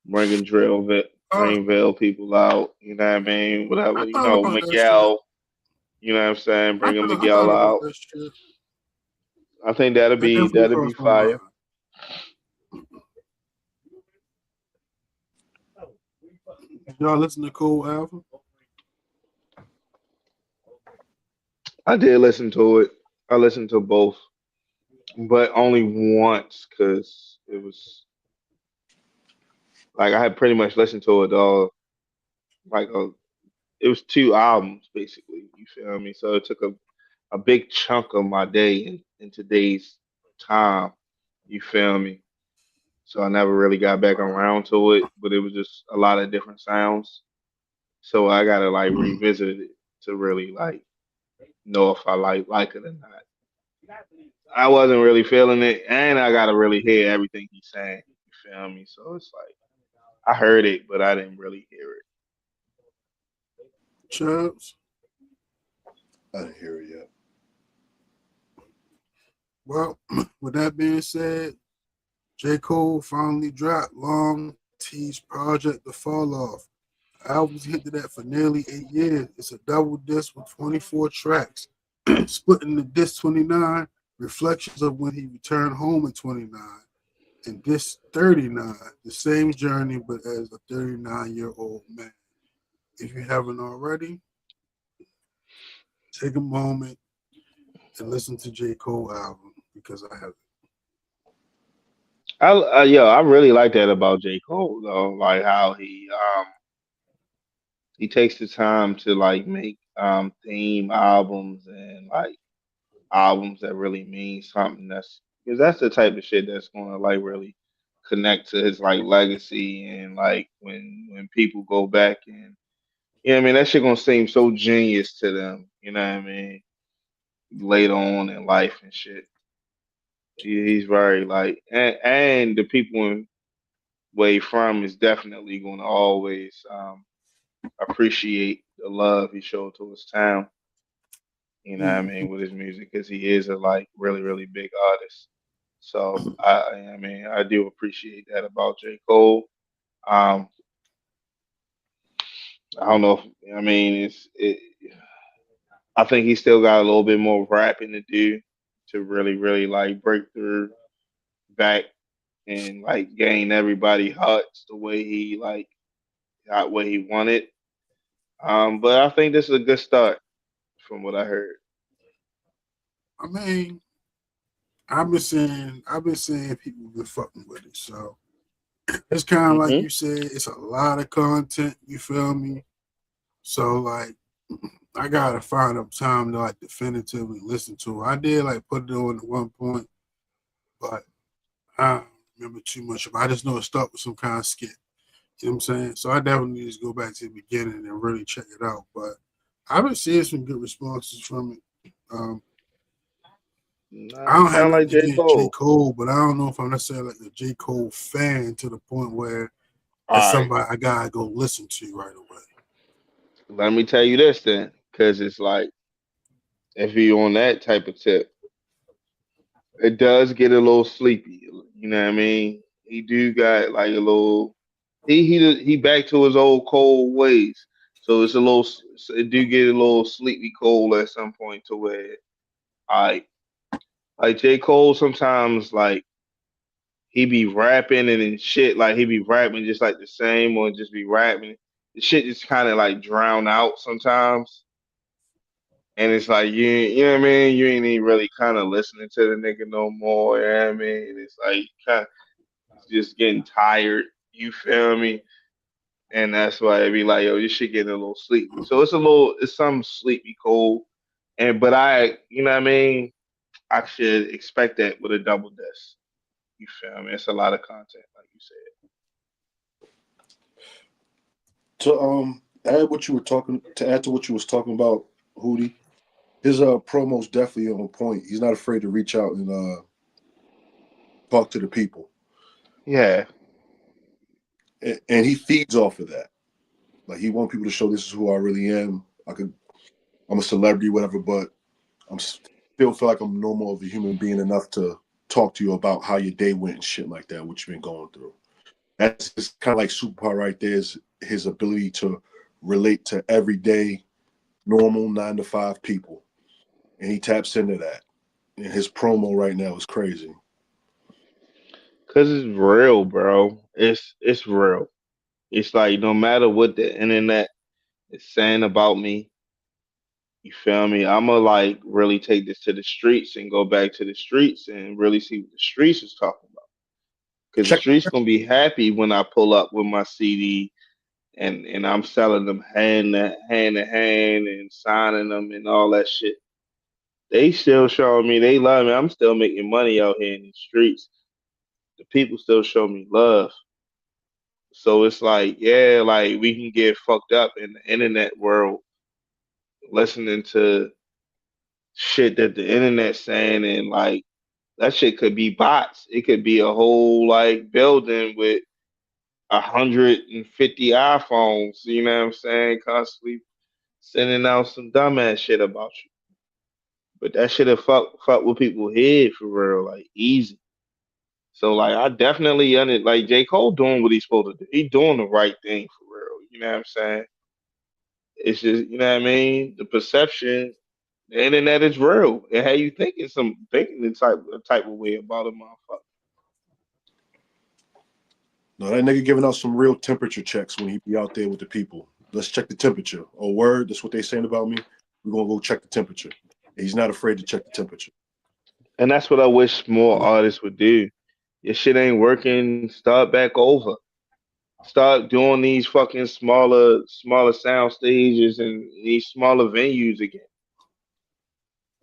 bringing Uh, Greenville people out? You know what I mean? Whatever. I You thought know, about that shit. Miguel. You know what I'm saying? Bringing I thought Miguel about out. that shit. I think that'll That be definitely that'll be crossed my mind. fire. Y'all listen to Cole album? I did listen to it. I listened to both, but only once because it was like I had pretty much listened to it all. Like it was two albums basically. You feel me? So it took a big chunk of my day in today's time. You feel me? So I never really got back around to it, but it was just a lot of different sounds. So I gotta like revisit it to really like know if I like it or not. I wasn't really feeling it, and I gotta really hear everything he's saying. You feel me? So it's like I heard it, but I didn't really hear it. Chubbs? I didn't hear it yet. Well, with that being said, J. Cole finally dropped Long T's project The Fall Off. The album's hinted at for nearly 8 years. It's a double disc with 24 tracks. Split into disc 29, reflections of when he returned home at 29, and disc 39, the same journey but as a 39-year-old man. If you haven't already, take a moment and listen to J. Cole album because I have. I really like that about J Cole though, like how he takes the time to like make theme albums and like albums that really mean something. That's because that's the type of shit that's gonna like really connect to his like legacy and like when people go back and you know what I mean that shit gonna seem so genius to them. You know what I mean? Later on in life and shit. He's very like and the people in where he from is definitely gonna always appreciate the love he showed to his town. You know what I mean with his music because he is a like really big artist. So I mean I do appreciate that about J Cole. Um, I don't know if I mean I think he still got a little bit more rapping to do to really like break through back and like gain everybody hearts the way he like got what he wanted. But I think this is a good start from what I heard. I mean, I've been saying people been fucking with it. So it's kind of like Hmm. you said, it's a lot of content. You feel me? So like, I gotta find up time to like definitively listen to it. I did like put it on at one point, but I don't remember too much of it. I just know it started with some kind of skit. You know what I'm saying? So I definitely need to go back to the beginning and really check it out. But I've been seeing some good responses from it. I Nah, don't have sound like nothing J against J. Cole. Cole, but I don't know if I'm necessarily like a J. Cole fan to the point where that's All right, somebody I gotta go listen to right away. let me tell you this then, because it's like if you on that type of tip, it does get a little sleepy. You know what I mean? He do got like a little. he back to his old cold ways. So it's a little, it do get a little sleepy cold at some point to where I like J Cole sometimes like he be rapping and then shit like he be rapping just like the same or just be rapping. The shit just kind of like drown out sometimes. And it's like you know what I mean. You ain't even really kind of listening to the nigga no more. You know what I mean. It's like kind of just getting tired. You feel me? And that's why it be like, yo, this shit getting a little sleepy. So it's some sleepy cold. And but you know what I mean. I should expect that with a double disc. You feel me? It's a lot of content, like you said. To add to what you was talking about, Hootie, his promo's definitely on point. He's not afraid to reach out and talk to the people, Yeah, and he feeds off of that. Like he wants people to show this is who I really am. I'm a celebrity, whatever, but I'm still feel like I'm normal of a human being enough to talk to you about how your day went and shit like that, what you've been going through. That's just kind of like superpower right there is his ability to relate to everyday, normal 9 to 5 people. And he taps into that. And his promo right now is crazy. cause it's real, bro. It's real. It's like no matter what the internet is saying about me, you feel me? I'ma like really take this to the streets and go back to the streets and really see what the streets is talking about. Cause the Check streets gonna be happy when I pull up with my CD and I'm selling them hand to hand and signing them and all that shit. They still showing me they love me. I'm still making money out here in the streets. The people still show me love. So it's like, yeah, like we can get fucked up in the internet world listening to shit that the internet's saying and like that shit could be bots. It could be a whole like building with 150 iPhones, you know what I'm saying? Constantly sending out some dumbass shit about you. But that shit have fuck with people head for real, like easy. So like I definitely like J. Cole doing what he's supposed to do. He doing the right thing for real. You know what I'm saying? It's just you know what I mean? The perception, the internet is real. It had you thinking the type of way about a motherfucker. No, that nigga giving out some real temperature checks when he be out there with the people. Let's check the temperature. Oh, word, that's what they saying about me. We're gonna go check the temperature. And he's not afraid to check the temperature. And that's what I wish more artists would do. Your shit ain't working, start back over. Start doing these fucking smaller sound stages and these smaller venues again.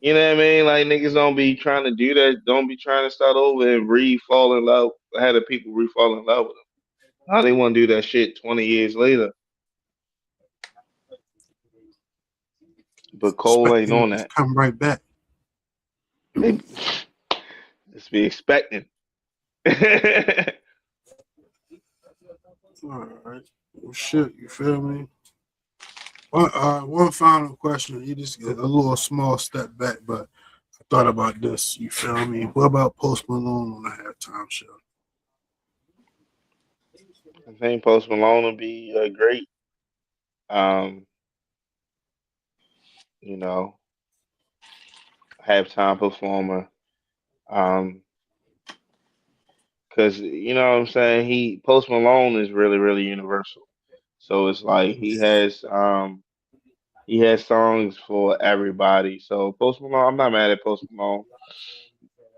You know what I mean? Like niggas don't be trying to do that. Don't be trying to start over and re-fall in love. Have the people re-fall in love with them. Now they want to do that shit 20 years later. But Cole ain't Expecting on it to that. come right back. They just be expecting. All right. Well, shit, you feel me? One final question. You just get a little small step back, but I thought about this. You feel me? What about Post Malone on the halftime show? I think Post Malone will be great. Um, you know, halftime performer. Um, cause you know what I'm saying. Post Malone is really universal. So it's like he has songs for everybody. So Post Malone, I'm not mad at Post Malone.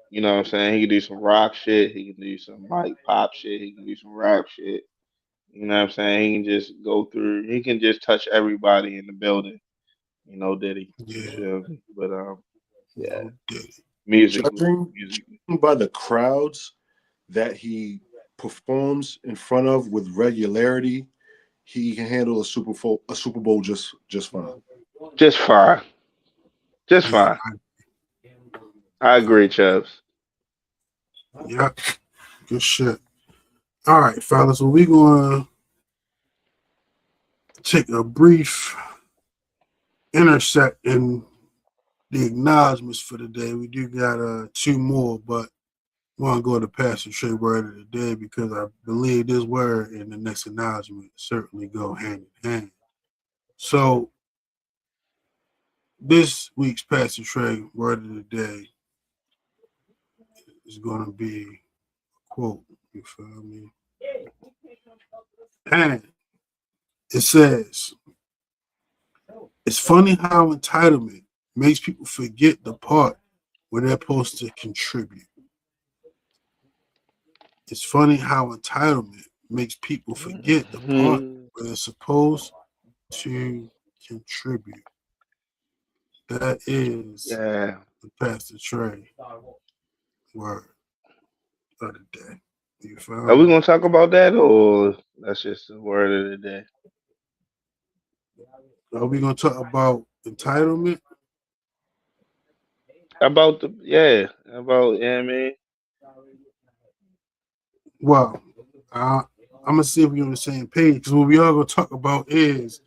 You know what I'm saying? He can do some rock shit. He can do some like pop shit. He can do some rap shit. You know what I'm saying? He can just go through. He can just touch everybody in the building. You know, Diddy. You Yeah, feel me? But yeah, no Diddy. musically, Judging musically. by the crowds that he performs in front of with regularity, he can handle a Super Bowl just fine. Just fine. Just Yeah, fine. I agree, Chubbs. yeah, good shit. All right, fellas. So we're gonna take a brief intersect in the acknowledgments for today. We do got two more, but want to go to Pastor Trey word of the day because I believe this word and the next acknowledgement certainly go hand in hand. So this week's Pastor Trey word of the day is going to be a quote. You feel me? And it says, "It's funny how entitlement makes people forget the part where they're supposed to contribute. It's funny how entitlement makes people forget the part Mhm. where they're supposed to contribute." That is Yeah. the Pastor Trey word of the day. You feel Are we me? gonna talk about that, or that's just the word of the day? Are we gonna talk about entitlement? About the yeah, about yeah, I mean. Well, I'm gonna see if we're on the same page because what we are gonna talk about is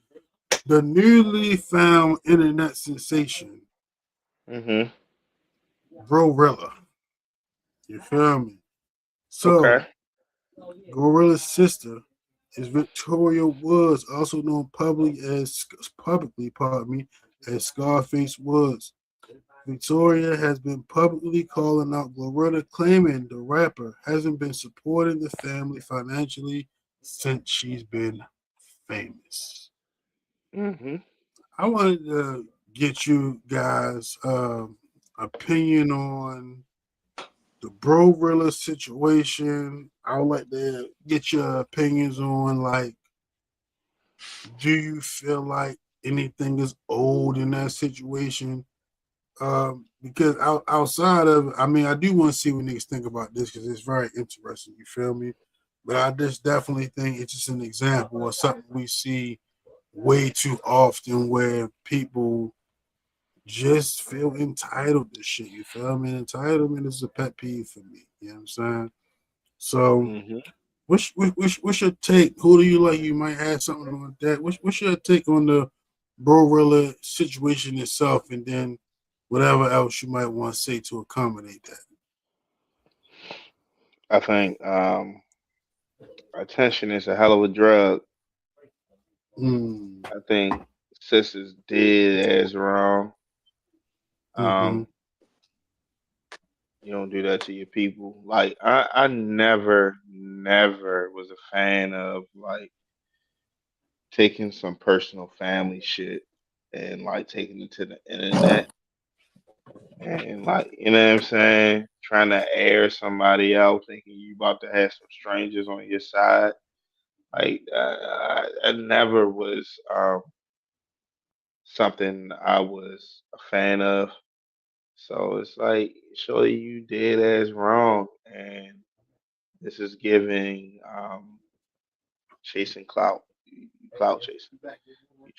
the newly found internet sensation, Mhm. Glorilla. You feel me? So, Okay. Gorilla's sister is Victoria Woods, also known pardon me, as Scarface Woods. Victoria has been publicly calling out Glorilla, claiming the rapper hasn't been supporting the family financially since she's been famous. Mhm. I wanted to get you guys' opinion on the Glorilla situation. I would like to get your opinions on, like, do you feel like anything is old in that situation? Because outside of, I mean, I do want to see what niggas think about this because it's very interesting. You feel me? But I just definitely think it's just an example of something we see way too often where people just feel entitled to shit. You feel me? Entitlement is a pet peeve for me. You know what I'm saying? So, Mhm. what's your take? Who do you like? You might have something on that. What's your take on the Glorilla situation itself, and then whatever else you might want to say to accommodate that. I think attention is a hell of a drug. Mm, I think sisters did as wrong. mm-hmm, Um, you don't do that to your people. Like I never was a fan of like taking some personal family shit and like taking it to the internet and like you know what I'm saying, trying to air somebody out, thinking you about to have some strangers on your side. Like I never was something I was a fan of. So it's like, surely you did as wrong, and this is giving chasing clout, clout chasing. You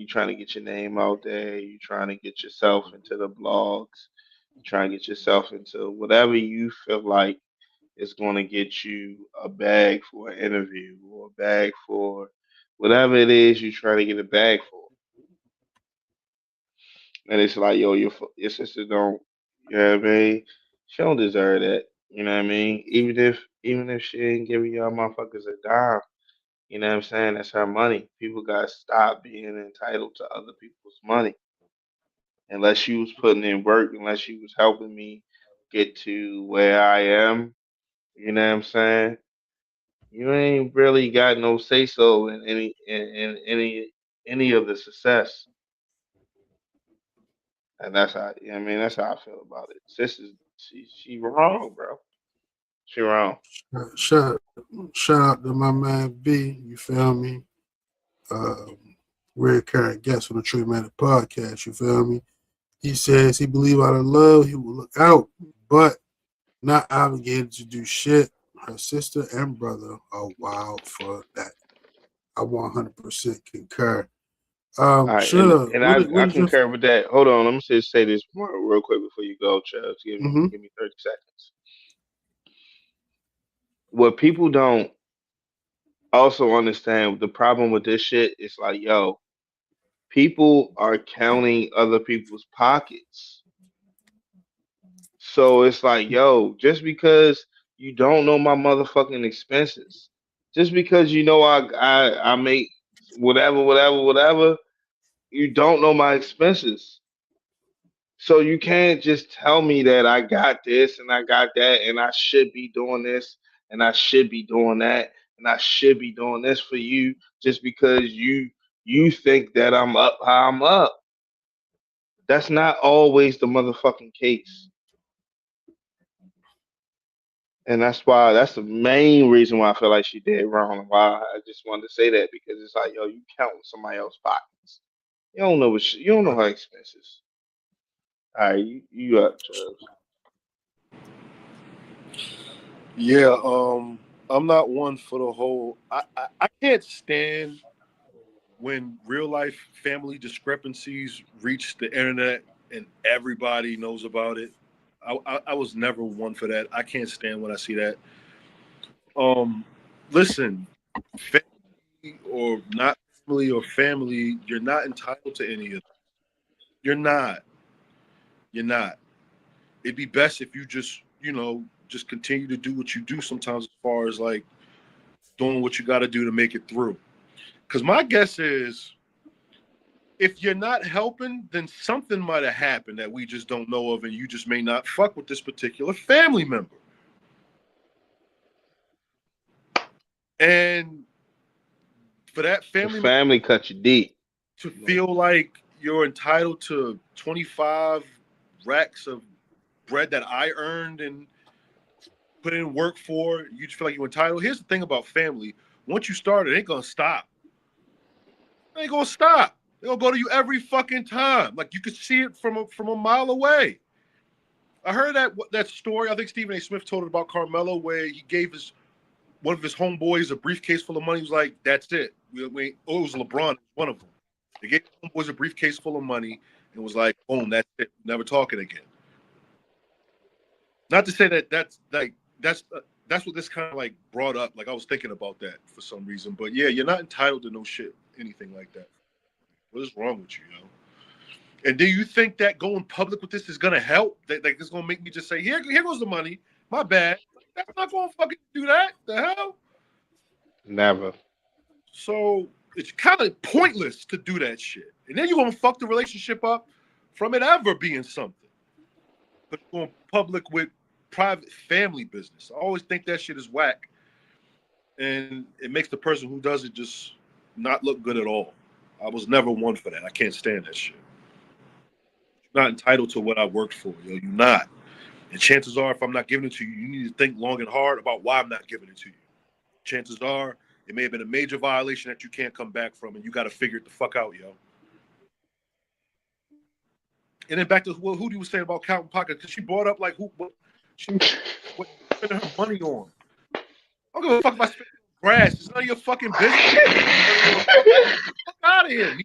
trying to get your name out there. You trying to get yourself into the blogs. You trying to get yourself into whatever you feel like is going to get you a bag for an interview or a bag for whatever it is you trying to get a bag for. And it's like, yo, your sister don't, you know what I mean? She don't deserve that. You know what I mean? Even if she ain't giving y'all motherfuckers a dime, you know what I'm saying? That's her money. People gotta stop being entitled to other people's money. Unless you was putting in work, unless you was helping me get to where I am, you know what I'm saying? You ain't really got no say so in any of the success. And that's how, you know what I mean, that's how I feel about it. Sister's she wrong, bro. She wrong. shout, shout out to my man B. You feel me? Um, Recurrent guest on the TraMatic podcast. You feel me? He says he believe out of love he will look out, but not obligated to do shit. Her sister and brother are wild for that. I 100% concur. All right, Sure. and What I is your? concur with that. Hold on, let me just say this real quick before you go, Chubbs. Mm-hmm. Give me 30 seconds. What people don't also understand, the problem with this shit is like, yo, people are counting other people's pockets. So it's like, yo, just because you don't know my motherfucking expenses, just because you know I make whatever, you don't know my expenses. So you can't just tell me that I got this and I got that and I should be doing this and I should be doing that and I should be doing this for you just because you think that I'm up how I'm up. That's not always the motherfucking case. And that's the main reason why I feel like she did wrong and why I just wanted to say that because it's like, yo, you counting somebody else's pockets. You don't know her expenses. All right, you up, Chubbs. Yeah, I'm not one for the whole. I can't stand when real life family discrepancies reach the internet and everybody knows about it. I was never one for that. I can't stand when I see that. Listen, family or not family or family, you're not entitled to any of it. You're not. You're not. It'd be best if you just, just continue to do what you do sometimes as far as like doing what you got to do to make it through. Because my guess is if you're not helping, then something might have happened that we just don't know of, and you just may not fuck with this particular family member. And for that The family member family cut you deep. to feel like you're entitled to 25 racks of bread that I earned and put in work for, you just feel like you're entitled. Here's the thing about family. Once you start, it ain't going to stop. It ain't going to stop. They'll go to you every fucking time. Like you could see it from a mile away. I heard that story. I think Stephen A. Smith told it about Carmelo, where he gave one of his homeboys a briefcase full of money. He was like, "That's it." It was LeBron, one of them. They gave homeboys a briefcase full of money and was like, "Boom, that's it. Never talking again." Not to say that's what this kind of like brought up. Like I was thinking about that for some reason, but yeah, you're not entitled to no shit, anything like that. What is wrong with you, yo? And do you think that going public with this is gonna help? That like it's gonna make me just say, here goes the money. My bad. That's not gonna fucking do that. The hell? Never. So it's kind of pointless to do that shit. And then you're gonna fuck the relationship up from it ever being something. But going public with private family business. I always think that shit is whack. And it makes the person who does it just not look good at all. I was never one for that. I can't stand that shit. You're not entitled to what I worked for, yo. You're not. And chances are, if I'm not giving it to you, you need to think long and hard about why I'm not giving it to you. Chances are, it may have been a major violation that you can't come back from, and you got to figure it the fuck out, yo. And then back to what Hootie was saying about counting pockets, because she brought up like what spending her money on. I don't give a fuck about spending on grass. It's none of your fucking business. Fuck out of here.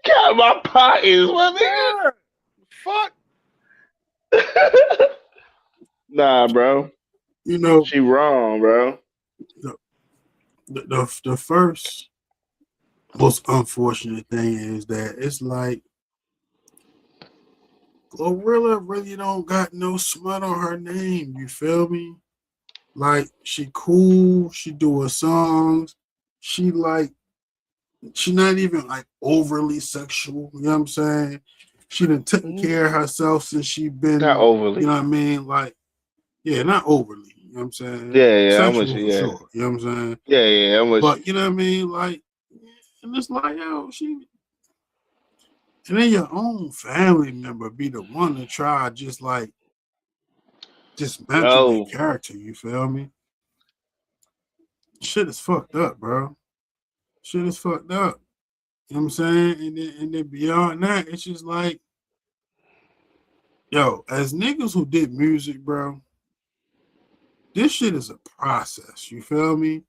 Got my pockets, my Fuck. nigga. Nah, bro. You know, She wrong, bro. the first most unfortunate thing is that it's like Glorilla really don't got no smut on her name. You feel me? Like she cool, she doing songs, she like she not even like overly sexual. You know what I'm saying? She done taken care of herself since she been, Not overly. you know what I mean? Like, yeah, not overly. You know what I'm saying? Yeah, I'm with Sexual you. for Yeah, sure. You know what I'm saying? yeah, I'm with you. But you know what I mean? Like, and it's like, yo, and then your own family member be the one to try just like dismantle their Yo, character. You feel me? Shit is fucked up, bro. Shit is fucked up. You know what I'm saying? And then beyond that, it's just like, yo, as niggas who did music, bro, this shit is a process. You feel me?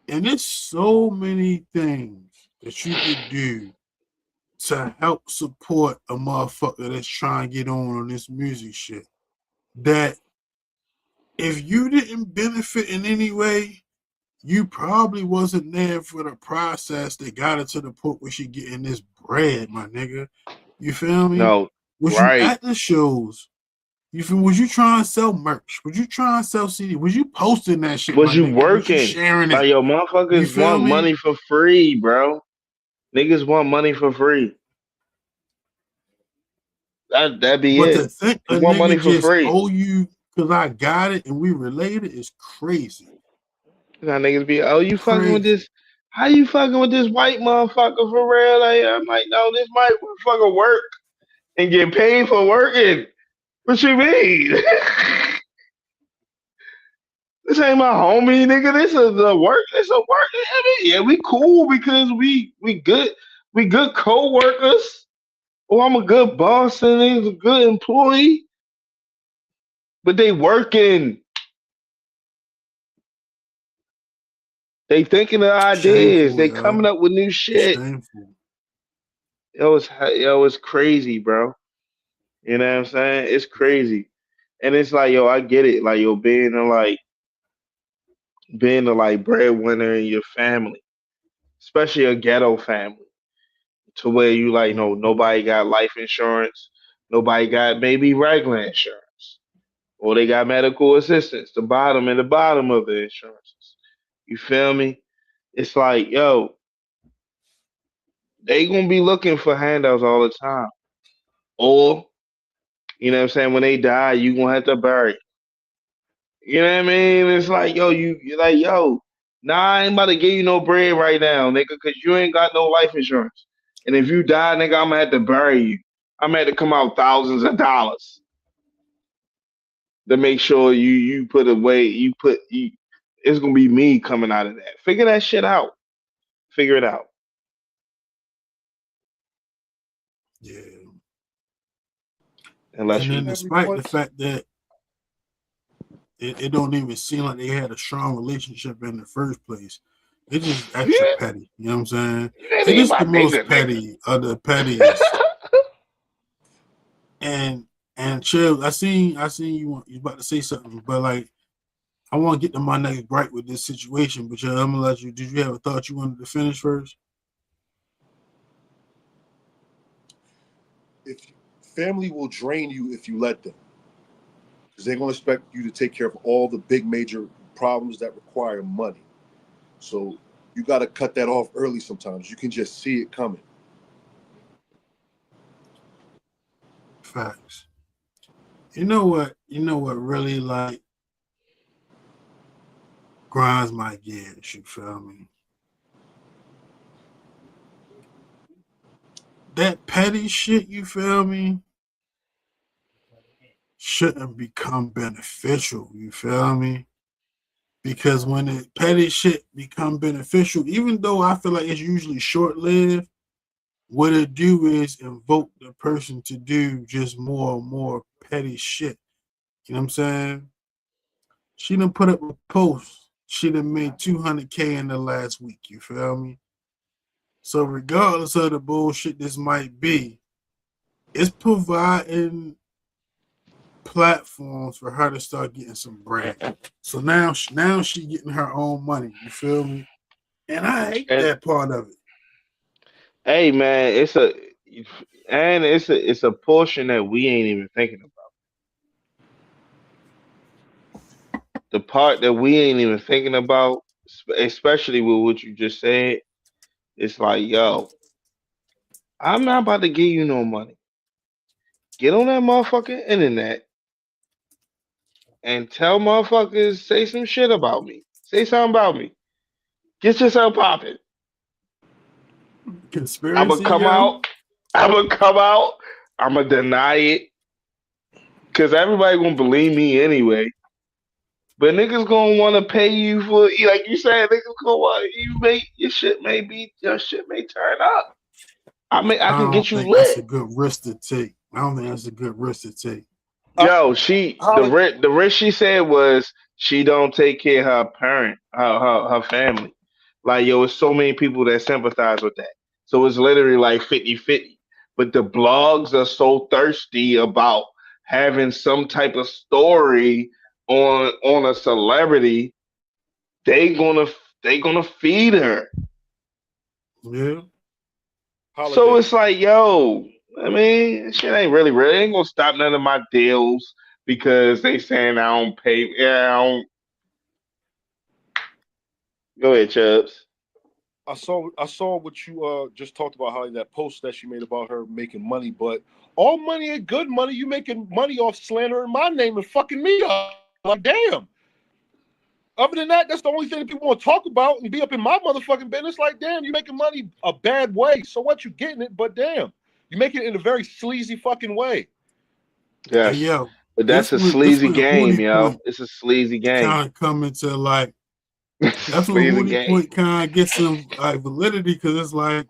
And there's so many things that you could do to help support a motherfucker that's trying to get on this music shit. That if you didn't benefit in any way, you probably wasn't there for the process that got her to the point where she getting this bread, my nigga. You feel me? no, Was you right. at the shows? You feel? Was you trying to sell merch? Was you trying to sell CD? Was you posting that shit, Was my you nigga? Was you working? sharing Like, it? yo, You motherfuckers feel want me? money for free, bro. Niggas want money for free. That be But to it. think a You want money nigga for just free. owe you because I got it and we related is crazy. Now niggas be, oh, you fucking with Crazy. this? How you fucking with this white motherfucker for real? Like, I'm like, no, this white motherfucker work and get paid for working. What you mean? This ain't my homie, nigga. This is a work. This a work. I mean, yeah, we cool because we good co-workers. Oh, I'm a good boss and he's a good employee, but they working. They thinking of ideas. Shameful, They yo. coming up with new It's shit. shameful. It's crazy, bro. You know what I'm saying? It's crazy. And it's like, yo, I get it. Like, yo, being a like breadwinner in your family, especially a ghetto family, to where you like, no, nobody got life insurance, nobody got maybe regular insurance, or they got medical assistance, the bottom of the insurances. You feel me? It's like, yo, they gonna be looking for handouts all the time. Or, you know what I'm saying, when they die, you gonna have to bury. You know what I mean? It's like, yo, you're like, yo, nah, I ain't about to give you no bread right now, nigga, because you ain't got no life insurance. And if you die, nigga, I'm gonna have to bury you. I'm gonna have to come out thousands of dollars to make sure you put away, it's gonna be me coming out of that. Figure that shit out. Figure it out. Yeah. Unless And then you despite the Everyone's fact that it don't even seem like they had a strong relationship in the first place, it's just extra you petty. You know what I'm saying? ain't It even is my the most nigga, nigga. petty of the pettiest. And chill, I seen you about to say something, but like I want to get to my next gripe with this situation, but I'm gonna let you. Did you have a thought you wanted to finish first? if family will drain you if you let them, because they're going to expect you to take care of all the big major problems that require money. So you got to cut that off early. Sometimes you can just see it coming. Facts. You know what? You know what really like grinds my gears. You feel me? That petty shit. You feel me? Shouldn't become beneficial. You feel me? Because when the petty shit become beneficial, even though I feel like it's usually short lived, what it do is invoke the person to do just more and more petty shit. You know what I'm saying? She done put up a post. She done made 200K in the last week. You feel me? So regardless of the bullshit this might be, it's providing platforms for her to start getting some bread. So now she getting her own money. You feel me? And I hate And that part of it. hey, man, it's a portion that we ain't even thinking about. The part that we ain't even thinking about, especially with what you just said, it's like, yo, I'm not about to give you no money. Get on that motherfucking internet and tell motherfuckers, say some shit about me. Say something about me. Get yourself popping. I'ma Conspiracy, come yo. out. I'ma come out. I'ma deny it. Cause everybody gonna believe me anyway. But niggas gonna wanna pay you for, like you said, niggas gonna want you make your shit may turn up. I I can don't get you think that's a lit. good risk to take. I don't think that's a good risk to take. Uh, Yo, Holland, the risk she said was she don't take care of her family. Like, yo, it's so many people that sympathize with that. So it's literally like 50-50. But the blogs are so thirsty about having some type of story on a celebrity, they gonna they gonna feed her. Yeah. So Holiday. it's like, yo, I mean, shit ain't really real. It ain't gonna stop none of my deals because they saying I don't pay. Yeah, I don't. Go ahead, Chubbs. I saw what you just talked about, how that post that she made about her making money, but all money ain't good money. You making money off slandering my name and fucking me up. Like, damn. Other than that, that's the only thing that people want to talk about and be up in my motherfucking business. Like, damn, you making money a bad way. So what, you getting it, but damn, you make it in a very sleazy fucking way. Hey, Yes, yo, but this that's a when this sleazy when game, Hootie yo. Point It's a sleazy game. kind of come into like. It's a That's when sleazy Hootie game. Point kind of gets some like validity because it's like,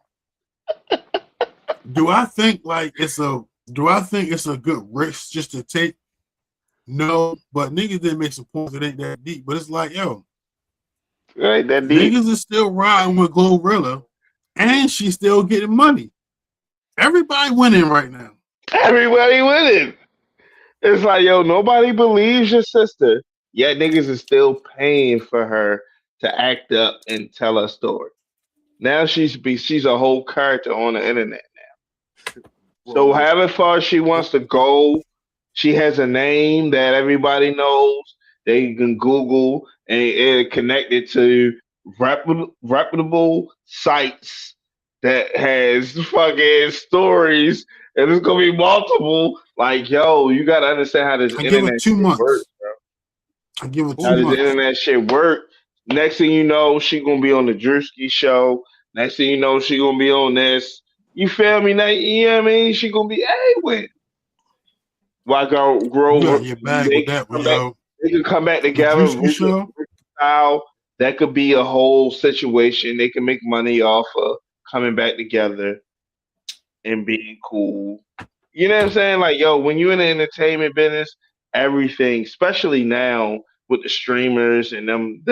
do I think it's a good risk just to take? No, but niggas did make some points that ain't that deep. But it's like, yo, Right, that deep. niggas is still riding with Glorilla, and she's still getting money. Everybody winning right now. Everybody winning. It's like, yo, nobody believes your sister. Yet niggas is still paying for her to act up and tell her story. Now she's a whole character on the internet. So Bro, however far she wants to go, she has a name that everybody knows. They can Google and it connected to reputable sites that has fucking stories, and it's gonna be multiple. Like, yo, you gotta understand how this I give her internet 2 shit works. months. I give her How 2 this months. internet shit work. Next thing you know, she gonna be on the Drewski show. Next thing you know, she gonna be on this. You feel me? Now, you know what I mean? She gonna be with. Why go You got Grover? your bag They with can that one, come back. yo. They can come back The together. Drewski show. Reconcile. That could be a whole situation. They can make money off of coming back together and being cool. You know what I'm saying? Like, yo, when you're in the entertainment business, everything, especially now with the streamers and them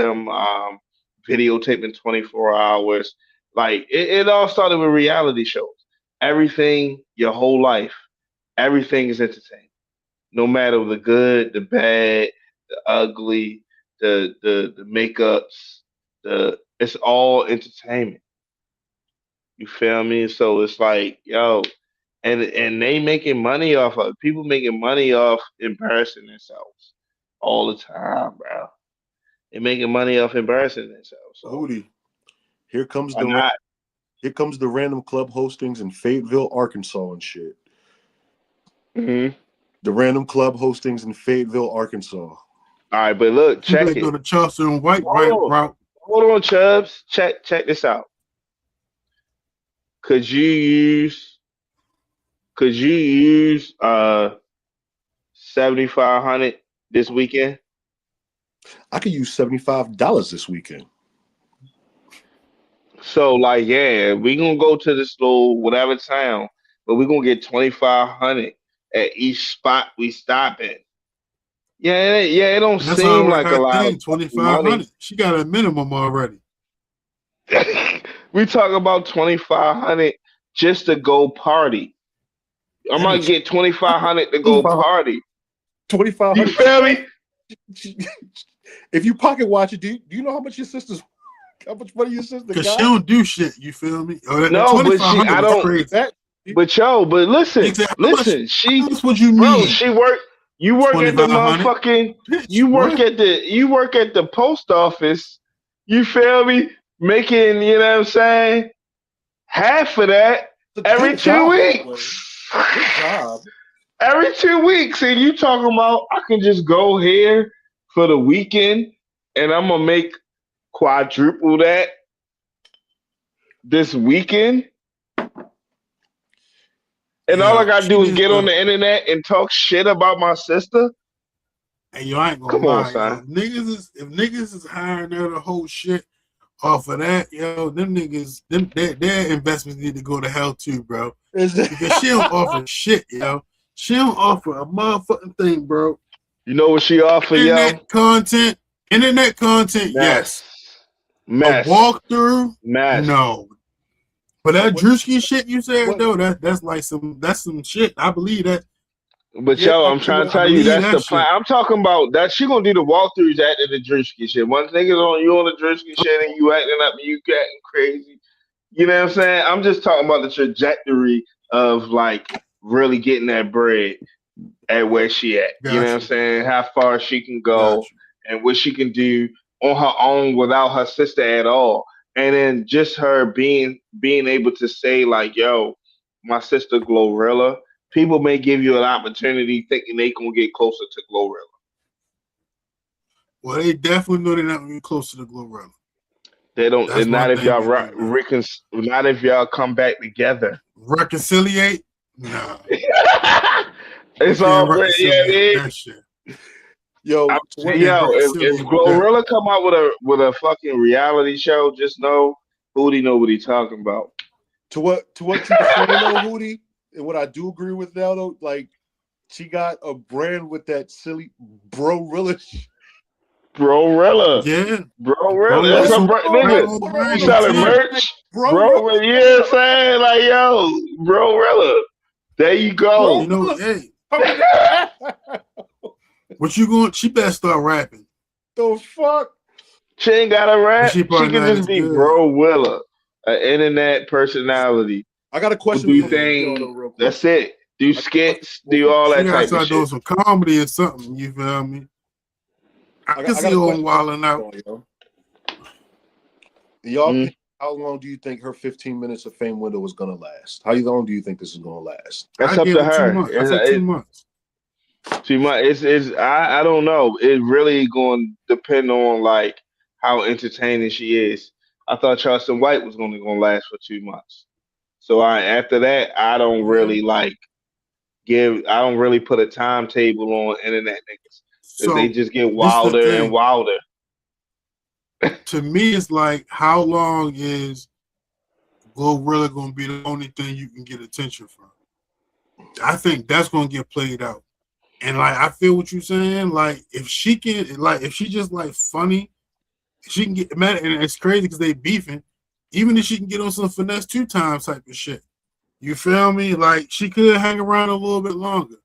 videotaping 24 hours, like it all started with reality shows. Everything, your whole life, everything is entertainment. No matter the good, the bad, the ugly, the makeups, it's all entertainment. You feel me? So it's like, yo, and they making money off of people making money off embarrassing themselves all the time, bro. They making money off embarrassing themselves. So Hootie, here comes why not? here comes the random club hostings in Fayetteville, Arkansas and shit. Hmm. The random club hostings in Fayetteville, Arkansas. All right, but look, You check better go it. to Charleston White right Hold on, route. hold on, Chubbs. Check this out. Could you use could you use 7,500 this weekend? I could use $75 this weekend. So like, yeah, we gonna go to this little whatever town, but we gonna get 2,500 at each spot we stop at. Yeah, it don't That's seem already like a her lot of thing. fucking 2,500. money. She got a minimum already. We talk about 2,500 just to go party. I That might is get 2,500 to go 25 party. You 2,500. feel me? If you pocket watch it, do you know how much money your sister Because she got? don't do shit. You feel me? Oh, that No, but she, 2,500 I was don't. crazy. That But Nigga said, how She, much would you bro, need? she work. You work at the 2,500. motherfucking. Bitch, what? You work at the post office. You feel me? Making, you know what I'm saying? Half of that it's a every good two job, by the way. weeks. Good job. Every 2 weeks, and you talking about I can just go here for the weekend, and I'm gonna make quadruple that this weekend, and all I Yo, gotta she do is did get on the. the internet and talk shit about my sister. Hey, yo, I ain't gonna Come on, lie, yo. son. If niggas is hiring her the whole shit off of that, yo, them niggas, their investments need to go to hell too, bro. Is it? Because she don't offer shit, yo. She don't offer a motherfucking thing, bro. You know what she offer, yo? Internet content, yes. Mess, A mess, walkthrough, mess. no. But that what, Drewski shit you said what, though, that's some shit. I believe that. But yeah, yo, I'm actually, trying to what, I tell you, believe that's that the plan. shit. I'm talking about that. She gonna do the walkthroughs after the Drewski shit. Once niggas on you on the Drewski shit and you acting up and you acting crazy, you know what I'm saying? I'm just talking about the trajectory of like really getting that bread. at where she at. You know what I'm Gotcha. saying? How far she can go Gotcha. and what she can do on her own without her sister at all. And then just her being able to say like, "Yo, my sister Glorilla." People may give you an opportunity thinking they gonna get closer to Glorilla. Well, they definitely know they're not going to be closer to Glorilla. They don't, That's and one not if thing y'all we do know. not if y'all come back together. Reconciliate? Nah. You It's can't all good. Yeah, I reconciliate mean, that shit. Yo, to You what can't if reconciliate with that. Glorilla come out with a fucking reality show, just know Hootie know what he talking about. to what you were saying though, Hootie, and what I do agree with now though, like she got a brand with that silly bro-rilla. Brorilla. Yeah. Brorilla. Bro, That's that's a some nigga. real You branding selling too. merch? Bro-rilla. Bro, you know what I'm saying? Like, yo, Brorilla. There you You go. know, hey, Coming what you going? She better start rapping. the fuck? She ain't got a But rap. she She probably can not just as be good. Bro Willa, an internet personality I got a who question do for Yeah. y'all though, things. real quick. That's it. Do I got a question skits, for both do of all She that gotta type of start doing shit. some comedy or something. You feel me? I can I see got a her on question for Wildin' Out. y'all, yo. In y'all Mm. opinion, how long do you think her 15 minutes of fame window is gonna last? How long do you think this is gonna last? That's I up gave to it 2 her. months. I said 2 months. Too much. I don't know. It really going to depend on like how entertaining she is. I thought Charleston White was only going to last for 2 months. So after that, I don't Yeah. really like give. I don't really put a timetable on internet niggas because they So just get this is the wilder and thing. wilder. To me, it's like, how long is Glorilla gonna be the only thing you can get attention from? I think that's gonna get played out. And like, I feel what you're saying. Like, if she can, like, if she just like funny, she can get mad. And it's crazy because they beefing. Even if she can get on some finesse 2 times type of shit, you feel me? Like, she could hang around a little bit longer.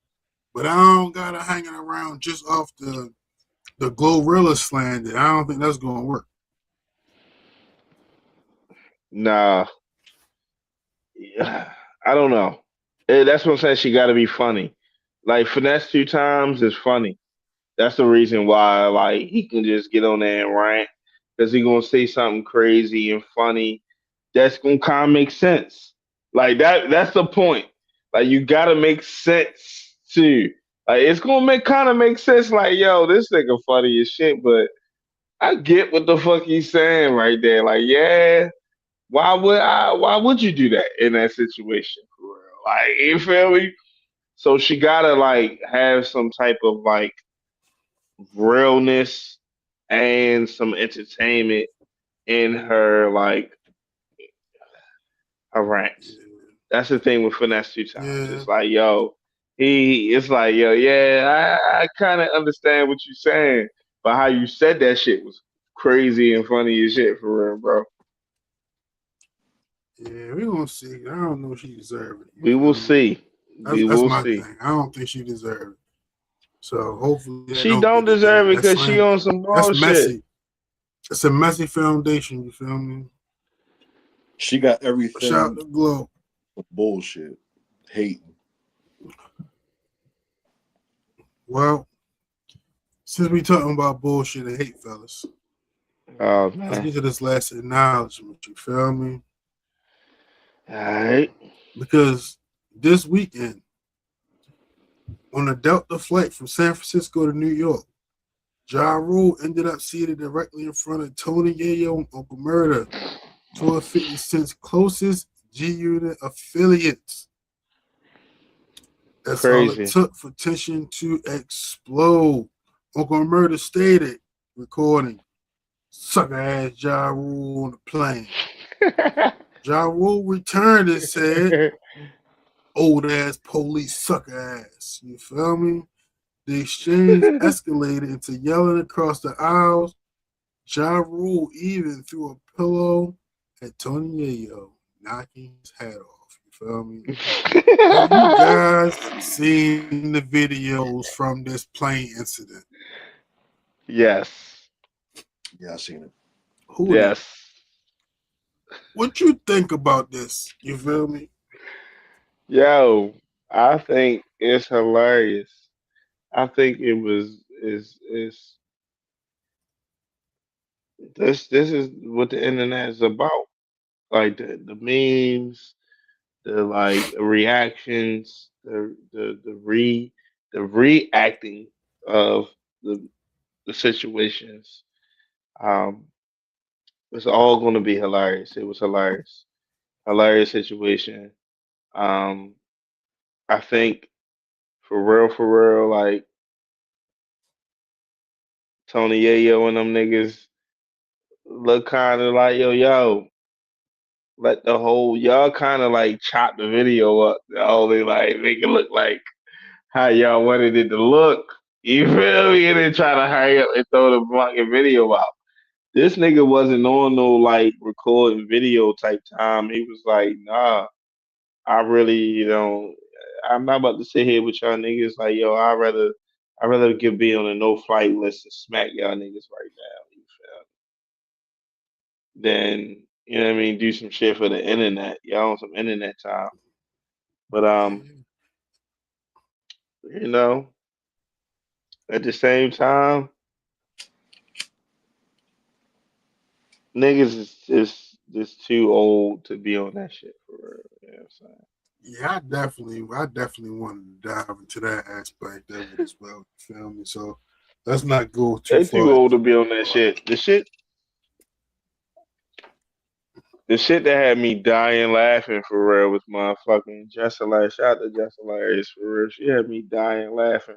But I don't got her hanging around just off the Glorilla slander. I don't think that's gonna work. Nah, yeah, I don't know. That's what I'm saying. She got to be funny. Like finesse 2 times is funny. That's the reason why, like, he can just get on there and rant because he gonna say something crazy and funny. That's gonna kind of make sense. Like that. That's the point. Like you gotta make sense too. Like it's gonna make sense. Like yo, this nigga funny as shit, but I get what the fuck he's saying right there. Like yeah, Why would you do that in that situation for real? Like you feel me? So she gotta like have some type of like realness and some entertainment in her like her rants. That's the thing with finesse 2 times. Yeah. It's like yo, it's like yo, yeah, I kind of understand what you're saying, but how you said that shit was crazy and funny as shit for real, bro. Yeah, we gonna see. I don't know if she deserves it. You We will feel me? see. We That's will my see. thing. I don't think she deserves it. So hopefully they She don't don't get it there. deserve it That's because she slander. on some That's bullshit. messy. It's a messy foundation. You feel me? She got Shout out everything to Glow. but bullshit. Hating. Well, since we talking about bullshit and hate, fellas, Oh let's man. get to this last acknowledgement. You feel me? All right. Because this weekend, on a Delta flight from San Francisco to New York, Ja Rule ended up seated directly in front of Tony Yayo and Uncle Murder, two of 50 Cent's closest G-Unit affiliates. That's all it Crazy. took for tension to explode. Uncle Murder stated, recording, sucker ass Ja Rule on the plane. Ja Rule returned and said, old ass police sucker ass. You feel me? The exchange escalated into yelling across the aisles. Ja Rule even threw a pillow at Tony Yayo, knocking his hat off. You feel me? Have you guys seen the videos from this plane incident? Yes. Yeah, I seen it. Hootie, Yes. what you think about this? You feel me? Yo, I think it's hilarious. I think it was is this is what the internet is about. Like the memes, the like reactions, the reacting of the the situations. Um, it's all going to be hilarious. It was hilarious, hilarious situation. Um, I think for real, like Tony Yayo and them niggas look kind of like yo. Let the whole y'all kind of like chop the video up. They like make it look like how y'all wanted it to look. You feel me? And then try to hurry up and throw the fucking video out. This nigga wasn't on no like recording video type time. He was like, nah, I really, I'm not about to sit here with y'all niggas. Like, yo, I'd rather get be on a no flight list and smack y'all niggas right now. You feel me? Then, you know what I mean, do some shit for the internet. Y'all on some internet time. But you know, at the same time, niggas is just too old to be on that shit for real. You know what I'm saying? Yeah, I definitely want to dive into that aspect of it as well. You feel me? So let's not go too They too far. old to be on that shit. The shit that had me dying laughing for real was motherfucking Jessa. Shout out to Jessa Hilarious for real. She had me dying laughing.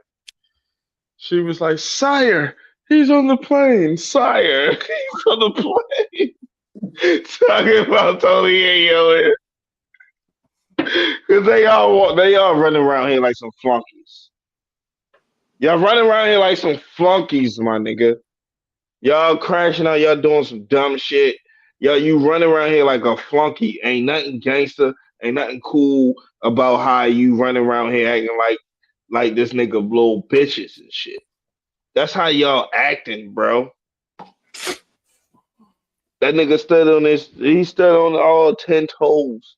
She was like, "Sire, he's on the plane. Sire, he's on the plane." Talking about Tony Ayo, because they all running around here like some flunkies. Y'all running around here like some flunkies, my nigga. Y'all crashing out. Y'all doing some dumb shit. You running around here like a flunky. Ain't nothing gangster. Ain't nothing cool about how you running around here acting like this nigga blow bitches and shit. That's how y'all acting, bro. That nigga stood on this. He stood on all 10 toes.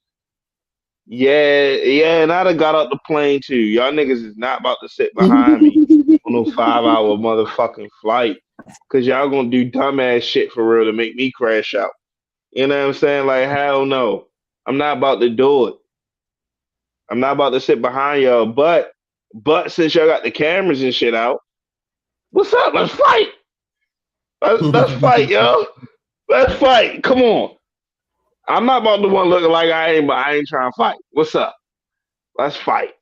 Yeah, and I'd have got out the plane too. Y'all niggas is not about to sit behind me on no 5 hour motherfucking flight. Cause y'all gonna do dumbass shit for real to make me crash out. You know what I'm saying? Like, hell no. I'm not about to do it. I'm not about to sit behind y'all. But since y'all got the cameras and shit out, what's up? Let's fight. Let's fight, yo. Let's fight. Come on. I'm not about the one looking like but I ain't trying to fight. What's up? Let's fight.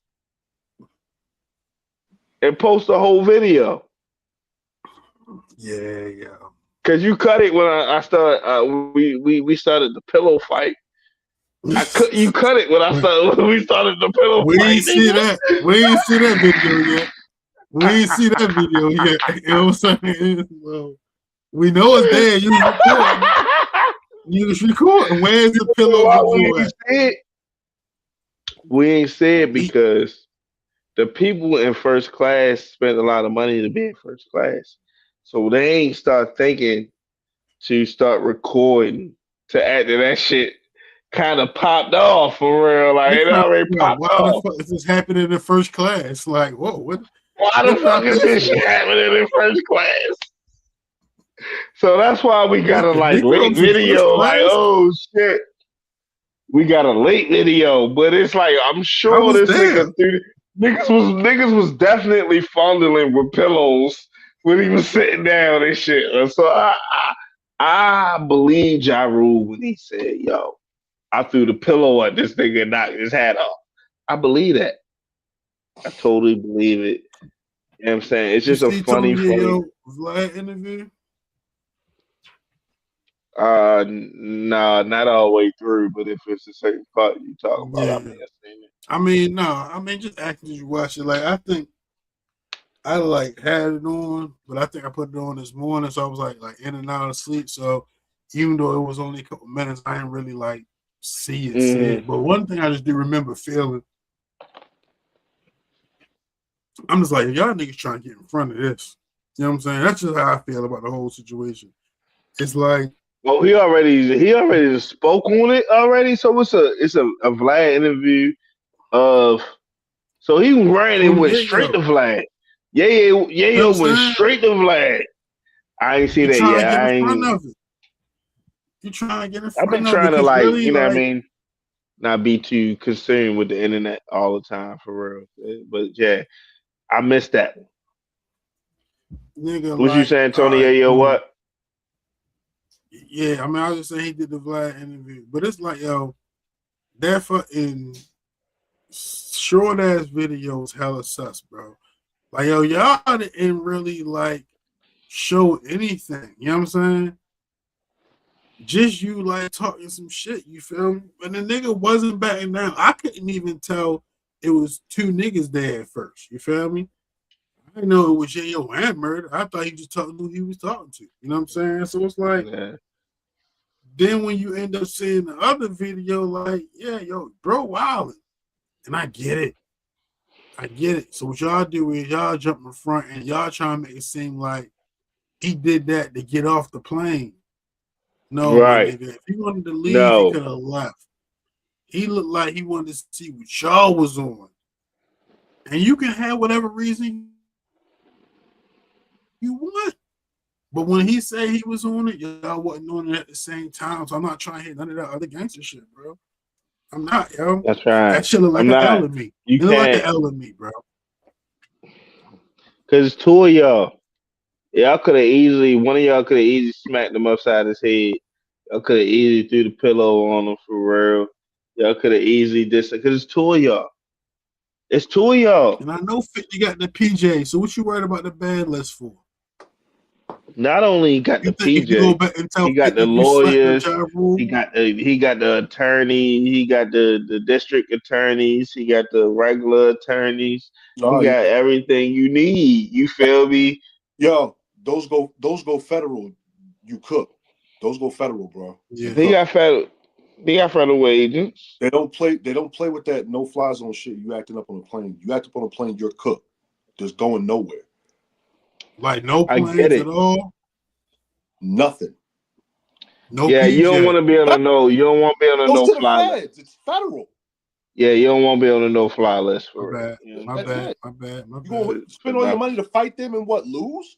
And post the whole video. Yeah. Cause you cut it when I started. We started the pillow fight. You cut it when we started the pillow We fight. ain't see that. We ain't see that video yet. We ain't see that video yet. You know what I'm saying? Well, we know it's there. You was recording. You was recording. Where's the pillow video at? We ain't see it because the people in first class spent a lot of money to be in first class. So they ain't start thinking to start recording to add to that shit kind of popped off for real. Like it already popped why off. the fuck is this happening in first class? Like, whoa, what? Why the fuck is this shit happening in first class? So that's why we got a like late video. Like, oh shit, we got a late video. But it's like I'm sure this niggas was definitely fondling with pillows when he was sitting down and shit. So I believe Ja Rule when he said, "Yo, I threw the pillow at this nigga and knocked his hat off." I believe that. I totally believe it. You know what I'm saying? It's just a funny. Vlad interview? Nah, not all the way through, but if it's a certain part you talk about, I may have seen it. I mean, just acting as you watch it. Like, I think I like had it on, but I think I put it on this morning, so I was like in and out of sleep. So even though it was only a couple minutes, I didn't really like see it. But one thing I just do remember feeling, I'm just like, y'all niggas trying to get in front of this. You know what I'm saying? That's just how I feel about the whole situation. It's like, well, he already spoke on it already. So it's a Vlad interview of So he ran and From went straight Yayo. to Vlad. You know what I'm Yayo went saying? straight to Vlad. I ain't see You that trying to yet. get in front of it. You trying to get in I've been front of it trying to because like, really, you know what I like, mean, not be too consumed with the internet all the time for real. But yeah, I missed that one. nigga, What you like, saying, all Tony? right, Yayo? boom. What? Yeah, I mean, I was just saying he did the Vlad interview, but it's like, yo, that fucking short ass videos hella sus, bro. Like, yo, y'all didn't really like show anything. You know what I'm saying? Just you like talking some shit, you feel me? And the nigga wasn't backing down. I couldn't even tell it was two niggas there at first. You feel me? I didn't know it was Yayo and Murder. I thought he just talking to who he was talking to. You know what I'm saying? So it's like, Yeah. then when you end up seeing the other video, like, yeah, yo, bro, wildin'. And I get it. I get it. So what y'all do is y'all jump in front and y'all try to make it seem like he did that to get off the plane. No, my Right. nigga. If he wanted to leave, he No. could have left. He looked like he wanted to see what y'all was on. And you can have whatever reason you want. But when he said he was on it, y'all wasn't on it at the same time. So I'm not trying to hit none of that other gangster shit, bro. I'm not, yo. That's right. That shit look like I'm an L not. to me. You It look like an can't, L to me, bro. because it's two of y'all. Y'all could have easily, one of y'all could have easily smacked him upside his head. Y'all could have easily threw the pillow on him for real. Y'all could have easily did something, because it's two of y'all. It's two of y'all. And I know 50 got the PJ. So what you worried about the ban list for? Not only he got You the think if you go PJ, back and tell he got 50 the you slapped the lawyers, job rule? he got the attorney, he got the district attorneys, he got the regular attorneys, he Oh, got everything you need. You feel me? yo, those go federal. You cook. Those go federal, bro. You Yeah. He cook. got federal agents. They don't play with that no fly zone shit. You acting up on a plane. You act up on a plane, you're cooked. Just going nowhere. Like no I get planes at it. all. Nothing. No Yeah, you don't want PJ. to be able to know. You don't want to be on a Goes no to the fly list. feds. It's federal. Yeah, you don't want to be on a no fly list My for real. bad. You know My what I'm That's saying? bad. it. My bad. My You bad. gonna spend all your money to fight them and what, lose?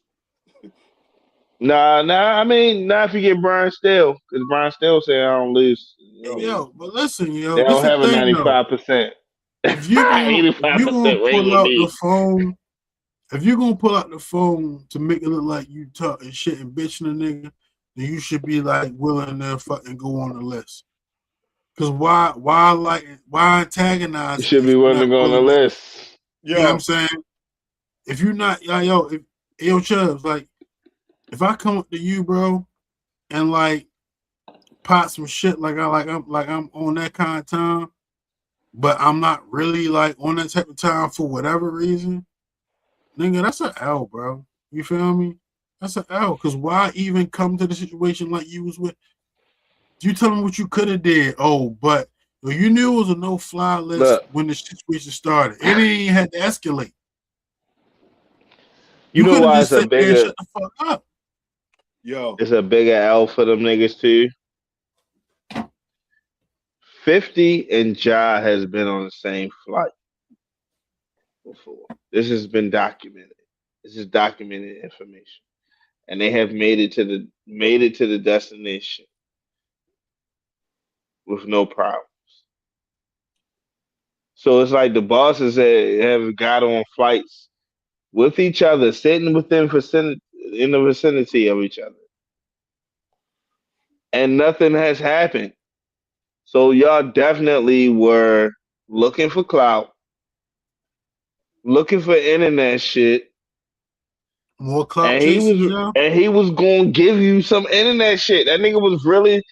Nah. I mean, not if you get Brian Steele, because Brian Steele said I don't lose. I mean, Yo, but listen, they yo, this don't is have the a thing though. 95%, If you gonna 85% rate pull with out the me. phone, if you gonna pull out the phone to make it look like you talking shit and bitching a nigga, then you should be like willing to fucking go on the list. Cause why You antagonize it should be if you're willing to not go on the willing to, list. you know what I'm Yo, saying? If you're not, yo, Chubbs, like, if I come up to you, bro, and like pop some shit I'm on that kind of time, but I'm not really like on that type of time for whatever reason, nigga, that's an L, bro. You feel me? That's an L. Cause why even come to the situation like you was with? You tell me what you could have did. Oh, but you knew it was a no-fly list Look, when the situation started. It ain't had to escalate. you You know could have why just sit there and shut the fuck up. yo, it's a bigger L for them niggas too. 50 and Ja has been on the same flight before. This has been documented. This is documented information, and they have made it to the destination with no problem. So it's like the bosses have got on flights with each other, sitting in the vicinity of each other, and nothing has happened. So y'all definitely were looking for clout, looking for internet shit, More clout chasing, yeah. and he was going to give you some internet shit. That nigga was really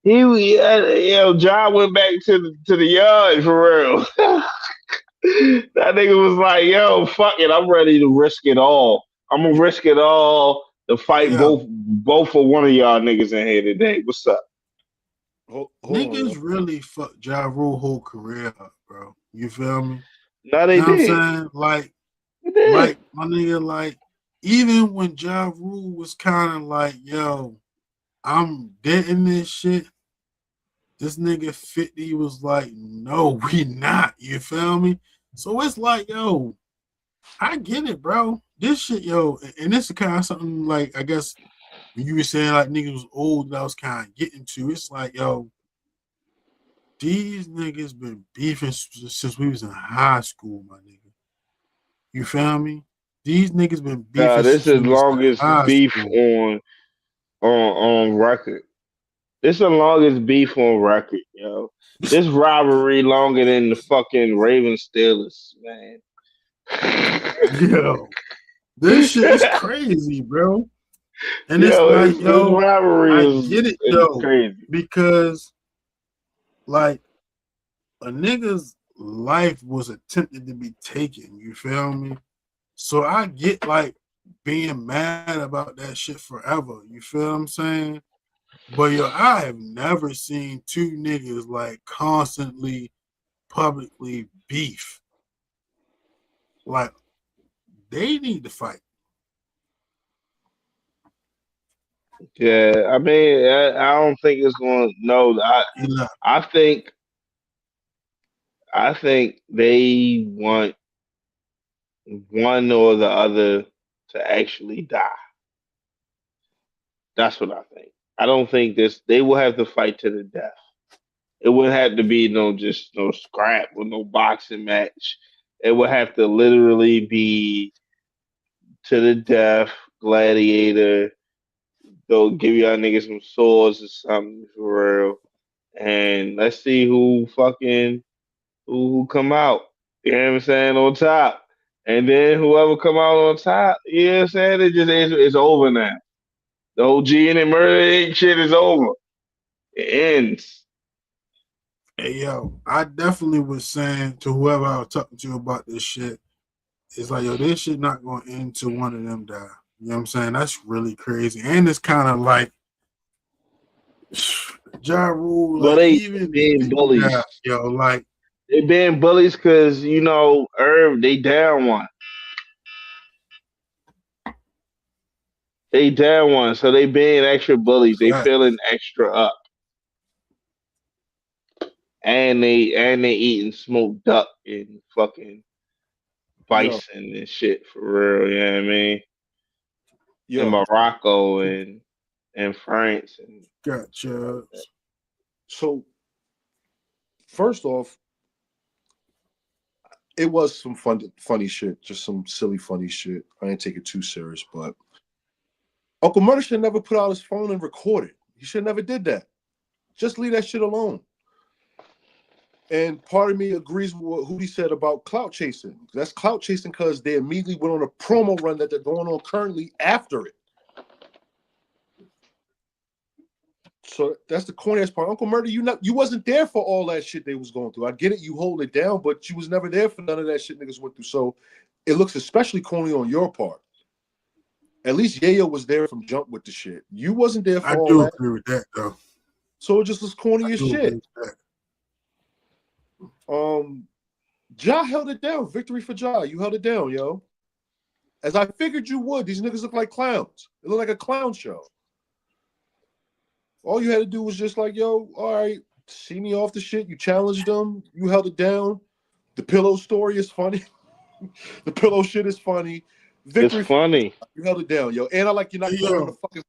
John went back to the yard for real. That nigga was like, yo, fuck it, I'm ready to risk it all. I'm gonna risk it all to fight Yeah. both for one of y'all niggas in here today. What's up? hold on, Niggas yo. really fucked Ja Rule whole career up, bro. You feel me? No, You they know what I'm did. saying? They did. Like my nigga, like even when Ja Rule was kind of like, yo, I'm dead in this shit. This nigga 50 was like, no, we not. You feel me? So it's like, yo, I get it, bro. This shit, yo, and this is kind of something like, I guess when you were saying like niggas was old, that I was kind of getting to. It's like, yo, these niggas been beefing since we was in high school, my nigga. You feel me? These niggas been beefing This since is we was in longest high beef school. on record. This the longest beef on record, yo. This rivalry longer than the fucking Ravens Steelers, man. Yo, this shit is crazy, bro. And it's Yo, like, this yo, rivalry I is get it is though, crazy. because like a nigga's life was attempted to be taken. You feel me? So I get like being mad about that shit forever. You feel what I'm saying? But yo, I have never seen two niggas like constantly publicly beef. Like they need to fight. Yeah, I mean, I don't think it's going to. No, You know, I think, I think they want one or the other to actually die. That's what I think. I don't think this. They will have to fight to the death. It wouldn't have to be no scrap or no boxing match. It would have to literally be to the death, gladiator. They'll give y'all niggas some swords or something for real. And let's see who come out. You know what I'm saying, on top. And then whoever come out on top, you know what I'm saying? It's over now. The whole G and murder shit is over. It ends. hey yo, I definitely was saying to whoever I was talking to about this shit, it's like, yo, this shit not gonna end till one of them die. You know what I'm saying? That's really crazy. And it's kind of like Ja Rule, Well, like they even being 50 bullies. died, yo, like They being bullies because Herb, they down one. They down one, so they being extra bullies. They that, feeling extra up, and they eating smoked duck and fucking Yo, bison and shit for real. You know what I mean? In yo. Morocco and France and gotcha. So first off, it was some funny shit, just some silly, funny shit. I didn't take it too serious, but Uncle Murder should never put out his phone and record it. He should never did that. Just leave that shit alone. And part of me agrees with what Hootie said about clout chasing. That's clout chasing because they immediately went on a promo run that they're going on currently after it. So that's the corniest part. Uncle Murder, you wasn't there for all that shit they was going through. I get it, you hold it down, but you was never there for none of that shit niggas went through. So it looks especially corny on your part. At least Yayo was there from jump with the shit. You wasn't there I for all do that. agree with that though. So it just was corny I as do agree shit. with that. Ja held it down. Victory for Ja. You held it down, yo. As I figured you would. These niggas look like clowns. It looked like a clown show. All you had to do was just like, yo, all right, see me off the shit. You challenged them. You held it down. The pillow story is funny. The pillow shit is funny. it's Victory. funny. You held it down, yo. And I like you're not Hey, going on a yo, fucking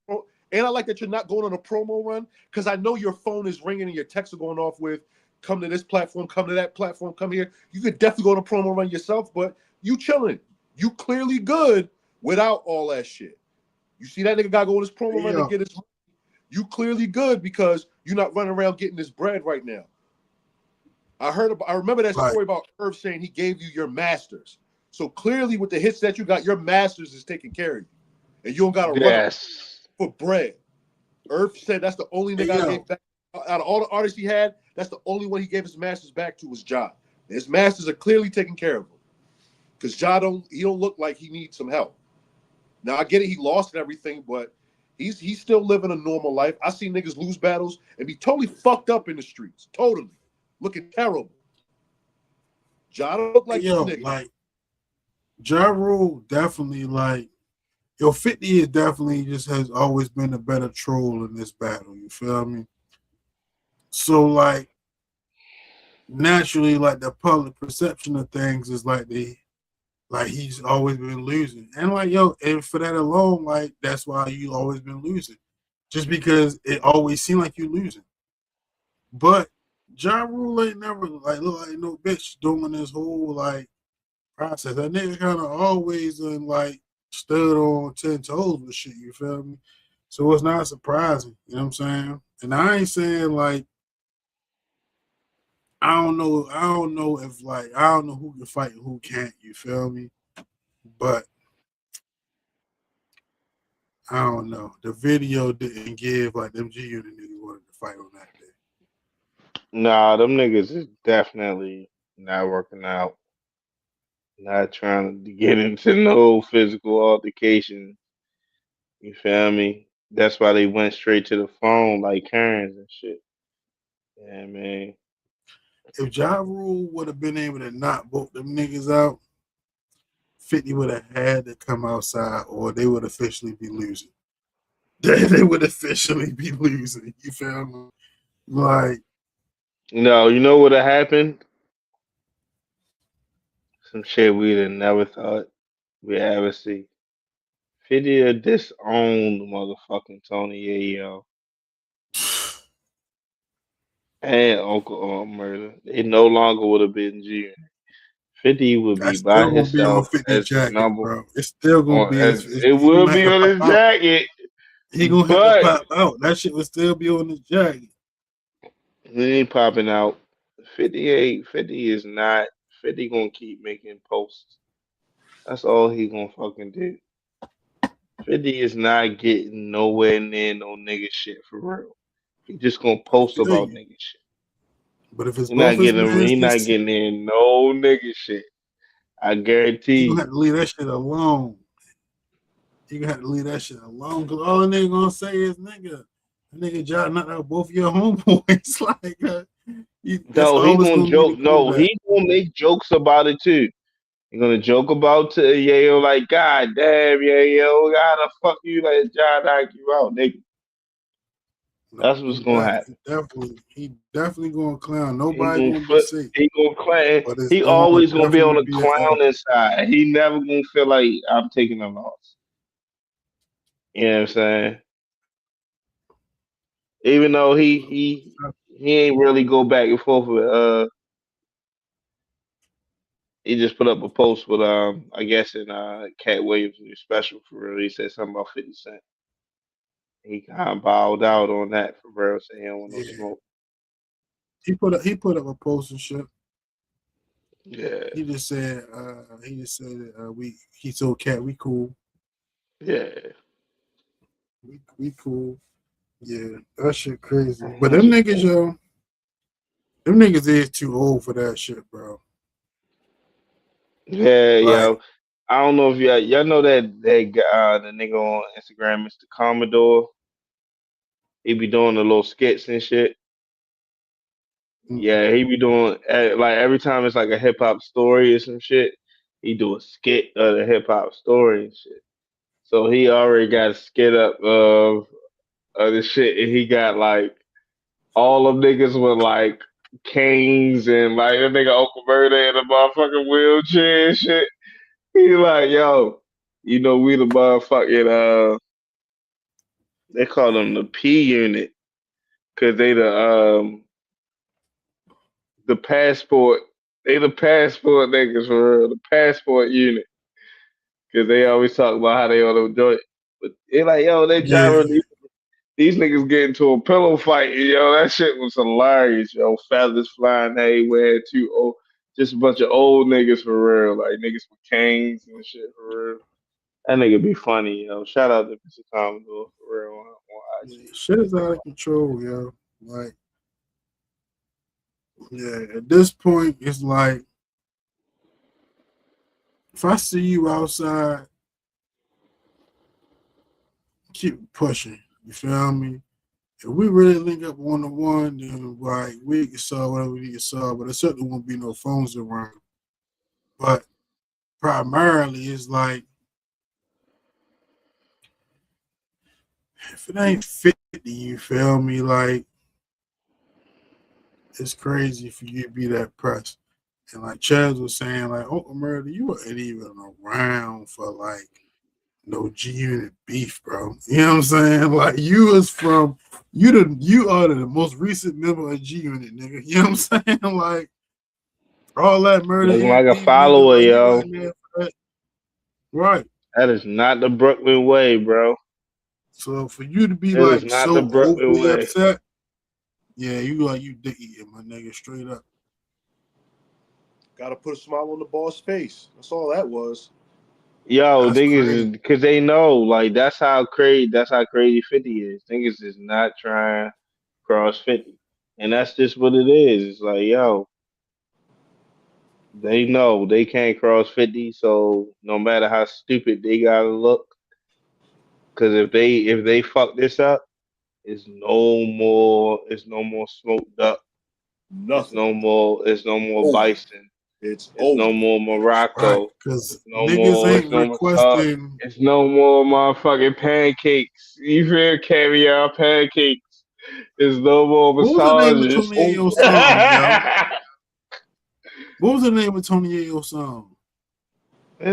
and I like that you're not going on a promo run because I know your phone is ringing and your texts are going off with come to this platform, come to that platform, come here. You could definitely go on a promo run yourself, but you chilling. You clearly good without all that shit. You see that nigga got to go on his promo hey, run to yo, get his. You clearly good because you're not running around getting this bread right now. I remember that like, story about Irv saying he gave you your masters. So clearly with the hits that you got, your masters is taking care of you. And you don't got to run Yes. for bread. Irv said that's the only hey, nigga I yo, gave back. Out of all the artists he had, that's the only one he gave his masters back to was Ja. His masters are clearly taking care of him. Because Ja don't look like he needs some help. Now I get it, he lost and everything, but he's still living a normal life. I see niggas lose battles and be totally fucked up in the streets. Totally. Looking terrible. Ja don't look hey, like this yo, nigga. like Ja Rule definitely like yo 50 is definitely just has always been a better troll in this battle. You feel me? So like naturally, like the public perception of things is like he's always been losing, and like yo, and for that alone, like that's why you always been losing, just because it always seemed like you losing. But Ja Rule ain't never like look like no bitch doing this whole like process. That nigga kind of always like stood on 10 toes with shit. You feel me? So it's not surprising. You know what I'm saying? And I ain't saying like I don't know. I don't know if like I don't know who can fight and who can't. You feel me? But I don't know. The video didn't give like them G Unit niggas wanted to fight on that day. Nah, them niggas is definitely not working out. Not trying to get into no physical altercation. You feel me? That's why they went straight to the phone like Karens and shit. Yeah, man. If Ja Rule would have been able to knock both them niggas out, 50 would have had to come outside, or they would officially be losing. They would officially be losing. You feel me? Like, No, you know what happened? Some shit we'd have never thought we'd ever see. 50 disowned motherfucking Tony Yayo and Uncle Murder. They no longer would have been G. 50 would be that's by still gonna be on himself 50 as the jacket, number bro. It's still gonna on be as his it he will gonna have be to on pop his out. jacket, He gonna have to but pop out. That shit would still be on his jacket. he ain't popping out. 58, 50 is not. 50 gonna keep making posts. That's all he gonna fucking do. 50 is not getting nowhere near no nigga shit for real. He just gonna I post feel about you. nigga shit. But if it's He both not his getting mans he can not see, getting in no nigga shit. I he guarantee gonna you. have to leave that shit alone. He gonna have to leave that shit alone. Cause all the nigga gonna say is nigga. That nigga Ja knocked out both your homeboys. Like that's No, he all it's gonna gonna be to joke. go to No, that. he gonna make jokes about it too. He gonna joke about to Yayo like, God damn, Yayo, how the fuck you let John knock you out, nigga? No, That's what's gonna happen. he definitely gonna clown. He Nobody gonna gonna be flip. safe. He gonna clown. But He it's gonna always gonna be on definitely the be an L. clowning side. He never gonna feel like I'm taking a loss. You know what I'm saying? Even though he ain't really go back and forth with he just put up a post with I guess in Cat Williams' new special for real. He said something about 50 Cent. He kind of bowed out on that for real, saying he don't want no Yeah. smoke. He put up a post and shit. Yeah, He just said he told Cat we cool. yeah. We cool. Yeah, that shit crazy. But them niggas, yo, them niggas is too old for that shit, bro. Yeah, Like, yo. I don't know if y'all know that guy, the nigga on Instagram, Mr. Commodore. He be doing the little skits and shit. mm-mm. Yeah, he be doing like every time it's like a hip hop story or some shit. He do a skit of the hip hop story and shit. So he already got a skit up of the shit, and he got like all them niggas with like canes and like that nigga Uncle Murder in a motherfucking wheelchair and shit. He like, yo, you know we the motherfucking they call them the P unit because they the passport they the passport niggas for real, the passport unit because they always talk about how they on the joint. But they like, yo, they Yeah, gyro these niggas get into a pillow fight. Yo, that shit was hilarious. Yo, feathers flying everywhere. Too old, just a bunch of old niggas for real, like niggas with canes and shit for real. That nigga be funny, yo. Shout out to Mr. Commodore for real on yeah, IG. shit is out of control, yo. Like, yeah, at this point, it's like if I see you outside, keep pushing. You feel me? If we really link up 1-on-1, then like we can solve whatever we need to solve, but there certainly won't be no phones around. But primarily, it's like if it ain't 50, you feel me? Like it's crazy for you to be that pressed. And like Chaz was saying, like, Uncle Murder, you weren't even around for like no G Unit beef, bro. You know what I'm saying? Like you was from you are the most recent member of G Unit, nigga. You know what I'm saying? Like all that murder Looking and like a beef, nigga, follower, like you yo. wasn't there for that. Right. That is not the Brooklyn way, bro. So for you to be It is like not the so Brooklyn overly way. upset, yeah, you like you dick eating, my nigga, straight up. Got to put a smile on the boss' face. That's all that was. Yo, That's niggas, crazy. because they know, like, that's how crazy 50 is. Niggas is not trying to cross 50. And that's just what it is. It's like, yo, they know they can't cross 50, so no matter how stupid they gotta look, because if they fuck this up, it's no more smoked up. Nothing. It's no more Over. bison. It's It's over. no more Right. Morocco. Because niggas It's ain't no more sauce. requesting. It's no more motherfucking pancakes. You feel caviar pancakes. There's no more What was the name of massages. Tony Yayo's song, yo? What was the name of Tony Yayo's song? I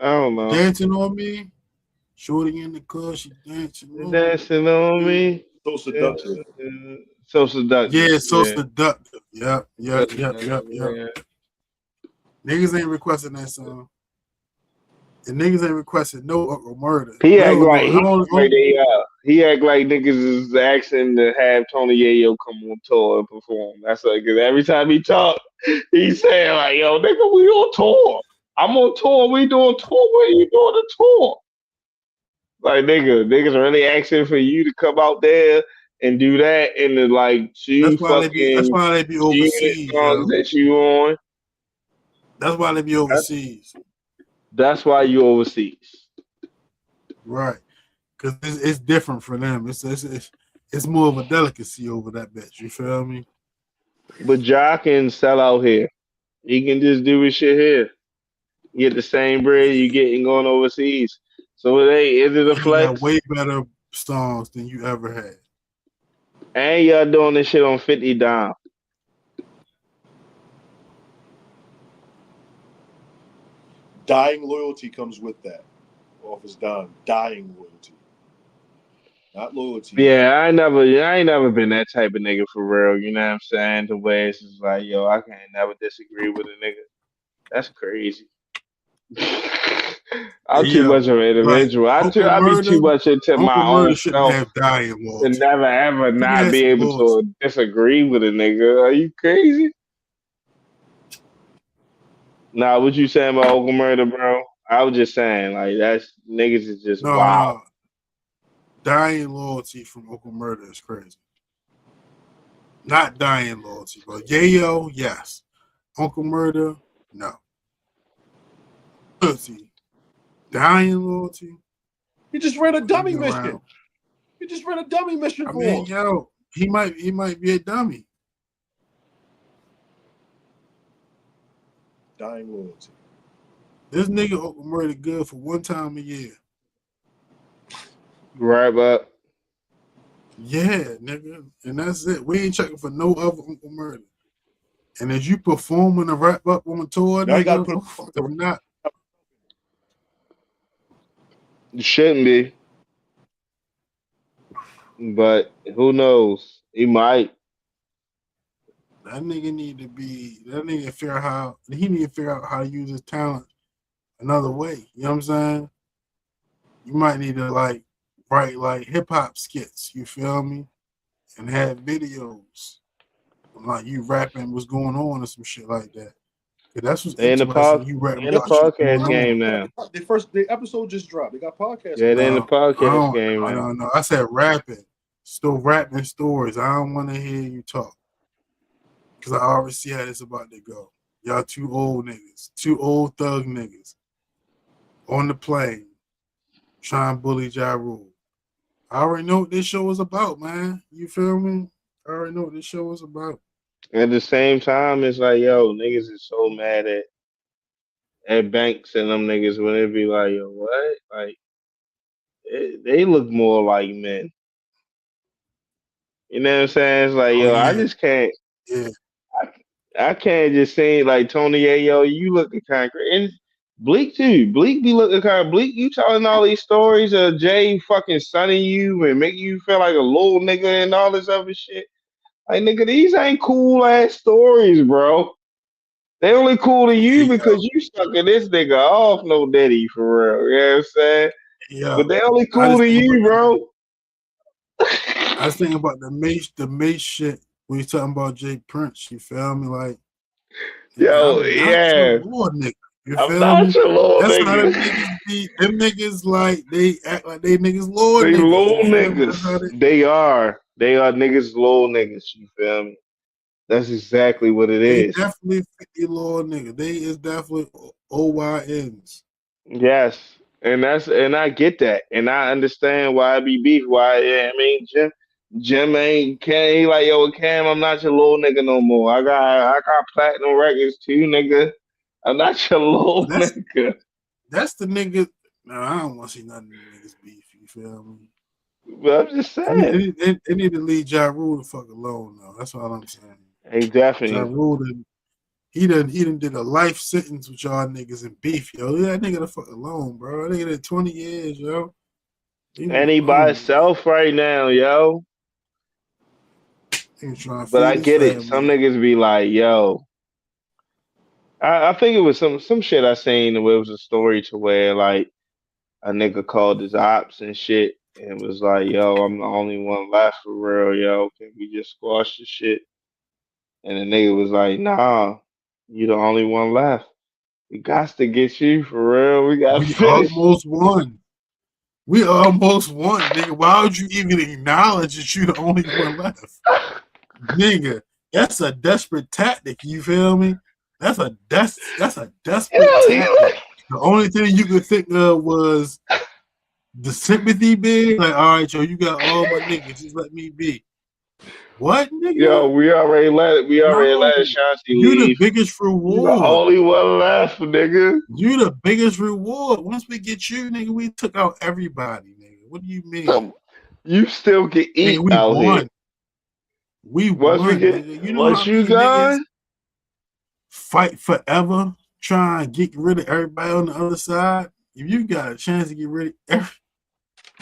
don't know. Dancing on Me? Shorty in the car, she dancing They're on dancing on me. So seductive. So me. seductive. Yeah, so Yeah. seductive. Yep. So Niggas seductive. ain't requesting that song. And niggas ain't requesting no Uncle Murder. He act Real no. like I don't, he act like niggas is asking to have Tony Yayo come on tour and perform. That's like, cause every time he talk, he saying like, "Yo, nigga, we on tour. I'm on tour. We doing tour. Where you doing the tour?" Like, niggas really asking for you to come out there and do that in the like two that's fucking why they be G-Unit overseas, songs yo. that you on. That's why they be That's overseas. that's why you overseas. Right. Because it's different for them. It's more of a delicacy over that bitch. You feel me? But Ja can sell out here. He can just do his shit here. Get the same bread you getting going overseas. So is it a And he got flex? way better songs than you ever had. And y'all doing this shit on 50 down. Dying loyalty comes with that. Off his dime. Dying loyalty. Not loyalty. Yeah, I ain't never been that type of nigga for real. You know what I'm saying? The way it's just like, yo, I can't never disagree with a nigga. That's crazy. I'm Hey, too much yo, of an like individual. I be too much into my Uncle own Murder shouldn't self have dying to loyalty. never ever He not had be some able loyalty. to disagree with a nigga. Are you crazy? Nah, what you saying about Uncle Murder, bro? I was just saying, like, that's niggas is just wild. No. Dying loyalty from Uncle Murder is crazy. Not dying loyalty, but Yayo, yes. Uncle Murder, no. Loyalty. Dying loyalty. He just ran a He dummy been mission. around. He just ran a dummy mission I for mean, him. yo, he might be a dummy. Dying loyalty. This nigga Uncle Murder good for one time a year. Right, but Yeah, nigga. And that's it. We ain't checking for no other Uncle Murder. And as you performing a wrap up on tour, Now he got to nigga, put no fuck if not. it shouldn't be. But who knows? He might. That nigga need to figure out how to use his talent another way. You know what I'm saying? You might need to like write like hip hop skits, you feel me? And have videos. Like you rapping what's going on or some shit like that. Cause that's what's They in the interesting. pod, You they rapping in the about shit podcast going game on. now. The episode just dropped. They got podcasts. Yeah, they in the No, podcast game now. no. I said rapping. Still rapping stories. I don't want to hear you talk. Cause I already see how this about to go. Y'all two old niggas. Two old thug niggas. On the plane. Trying to bully Ja Rule. I already know what this show is about, man. You feel me? I already know what this show is about. At the same time, it's like, yo, niggas is so mad at Banks and them niggas when it be like, yo, what? Like, they look more like men. You know what I'm saying? It's like, Oh yo, I yeah, just can't. yeah. I can't just say like Tony, hey, yo, you looking kind of crazy. And Bleak too. Bleak be looking kind of bleak. You telling all these stories of Jay fucking sunning you and making you feel like a little nigga and all this other shit. Like nigga, these ain't cool ass stories, bro. They only cool to you Hey, because you sucking this nigga off, no daddy for real. You know what I'm saying? yeah. But they only I cool just to think about you, bro. I was thinking about the Mace shit when you talking about Jay Prince. You feel me? Like, nigga, Yo, I'm not your yeah. lord, nigga. You I'm feel not me? your little That's how them nigga. niggas be. Them niggas like they act like they niggas lord They niggas. little You feel me? That's niggas. how they. They are. They are niggas, little niggas. You feel me? That's exactly what it They is. definitely 50 lord nigga. They is definitely OYNs. Yes, and I get that, and I understand why it be beef. Why? Yeah, I mean, Jim ain't Cam. He like, yo, Cam, I'm not your little nigga no more. I got platinum records too, nigga. I'm not your But little nigga. that's the nigga. No, I don't want to see nothing of niggas beef. You feel me? But I'm just saying, They need to leave Ja Rule the fuck alone though. That's all I'm saying. he Ja definitely. Rule he done did a life sentence with y'all niggas in beef, yo. Leave that nigga the fuck alone, bro. That nigga did 20 years, yo. Leave him And he by alone, man. himself right now, yo. Nigga trying to But I feed his get it. Some family. niggas be like, yo. I think it was some shit I seen where it was a story to where like a nigga called his ops and shit and was like, yo, I'm the only one left for real, yo. Can we just squash the shit? And the nigga was like, nah, you the only one left. We got to get you for real. We got to We finish. almost won. We almost won, nigga. Why would you even acknowledge that you the only one left? Nigga, that's a desperate tactic, you feel me? That's a desperate tactic. You The only thing you could think of was the sympathy bid. Like, all right, yo, you got all my niggas, just let me be. What, nigga? yo, we already let No. Ashanti You the leave. biggest You the reward. only one left, nigga. You the biggest reward. Once we get you, nigga, we took out everybody, nigga. What do you mean? You still can Nigga, eat we out here. won. We Once we won, get nigga. You know how once you many niggas gone, fight forever trying to get rid of everybody on the other side? If you got a chance to get rid of every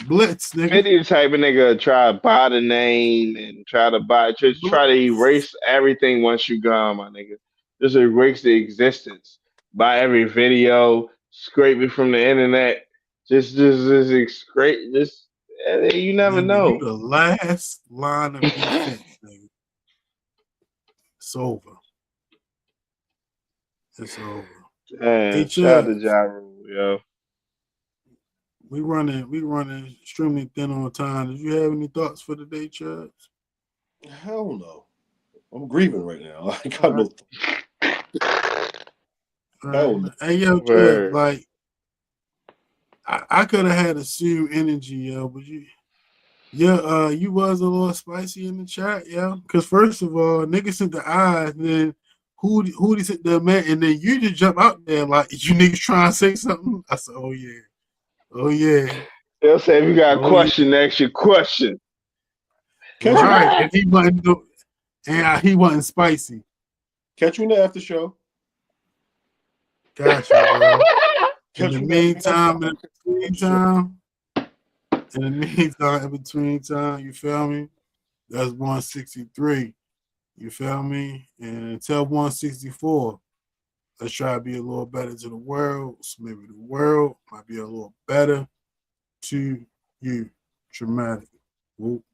blitz, nigga. 50 the type of nigga try to buy the name and just try to Blitz. erase everything once you gone, my nigga. Just erase the existence. Buy every video, scrape it from the internet. Just scrape. You never Nigga, you know. the last line of defense, nigga. It's over. It's over. Hey, Damn, shout out Chad, to Ja Rule, yo. we running extremely thin on time. Did you have any thoughts for the day, Chad? Hell no. I'm grieving right now. I All got right. no. All right. Hell no. Hey, yo, Chad, Word. like, I could have had a same energy, yo, but you was a little spicy in the chat, yo. Because first of all, niggas sent the eyes, and then who they sent the man, and then you just jump out there like you niggas trying to say something. I said, oh yeah, They'll say if you got a oh yeah, question, ask your question. Catch you, right. And he wasn't spicy. catch you in the after show. Got you, bro. In Catch the you in the outside. meantime, After show. in between time, you feel me? That's 163. You feel me? And until 164, let's try to be a little better to the world. So maybe the world might be a little better to you. TraMatic. Whoop.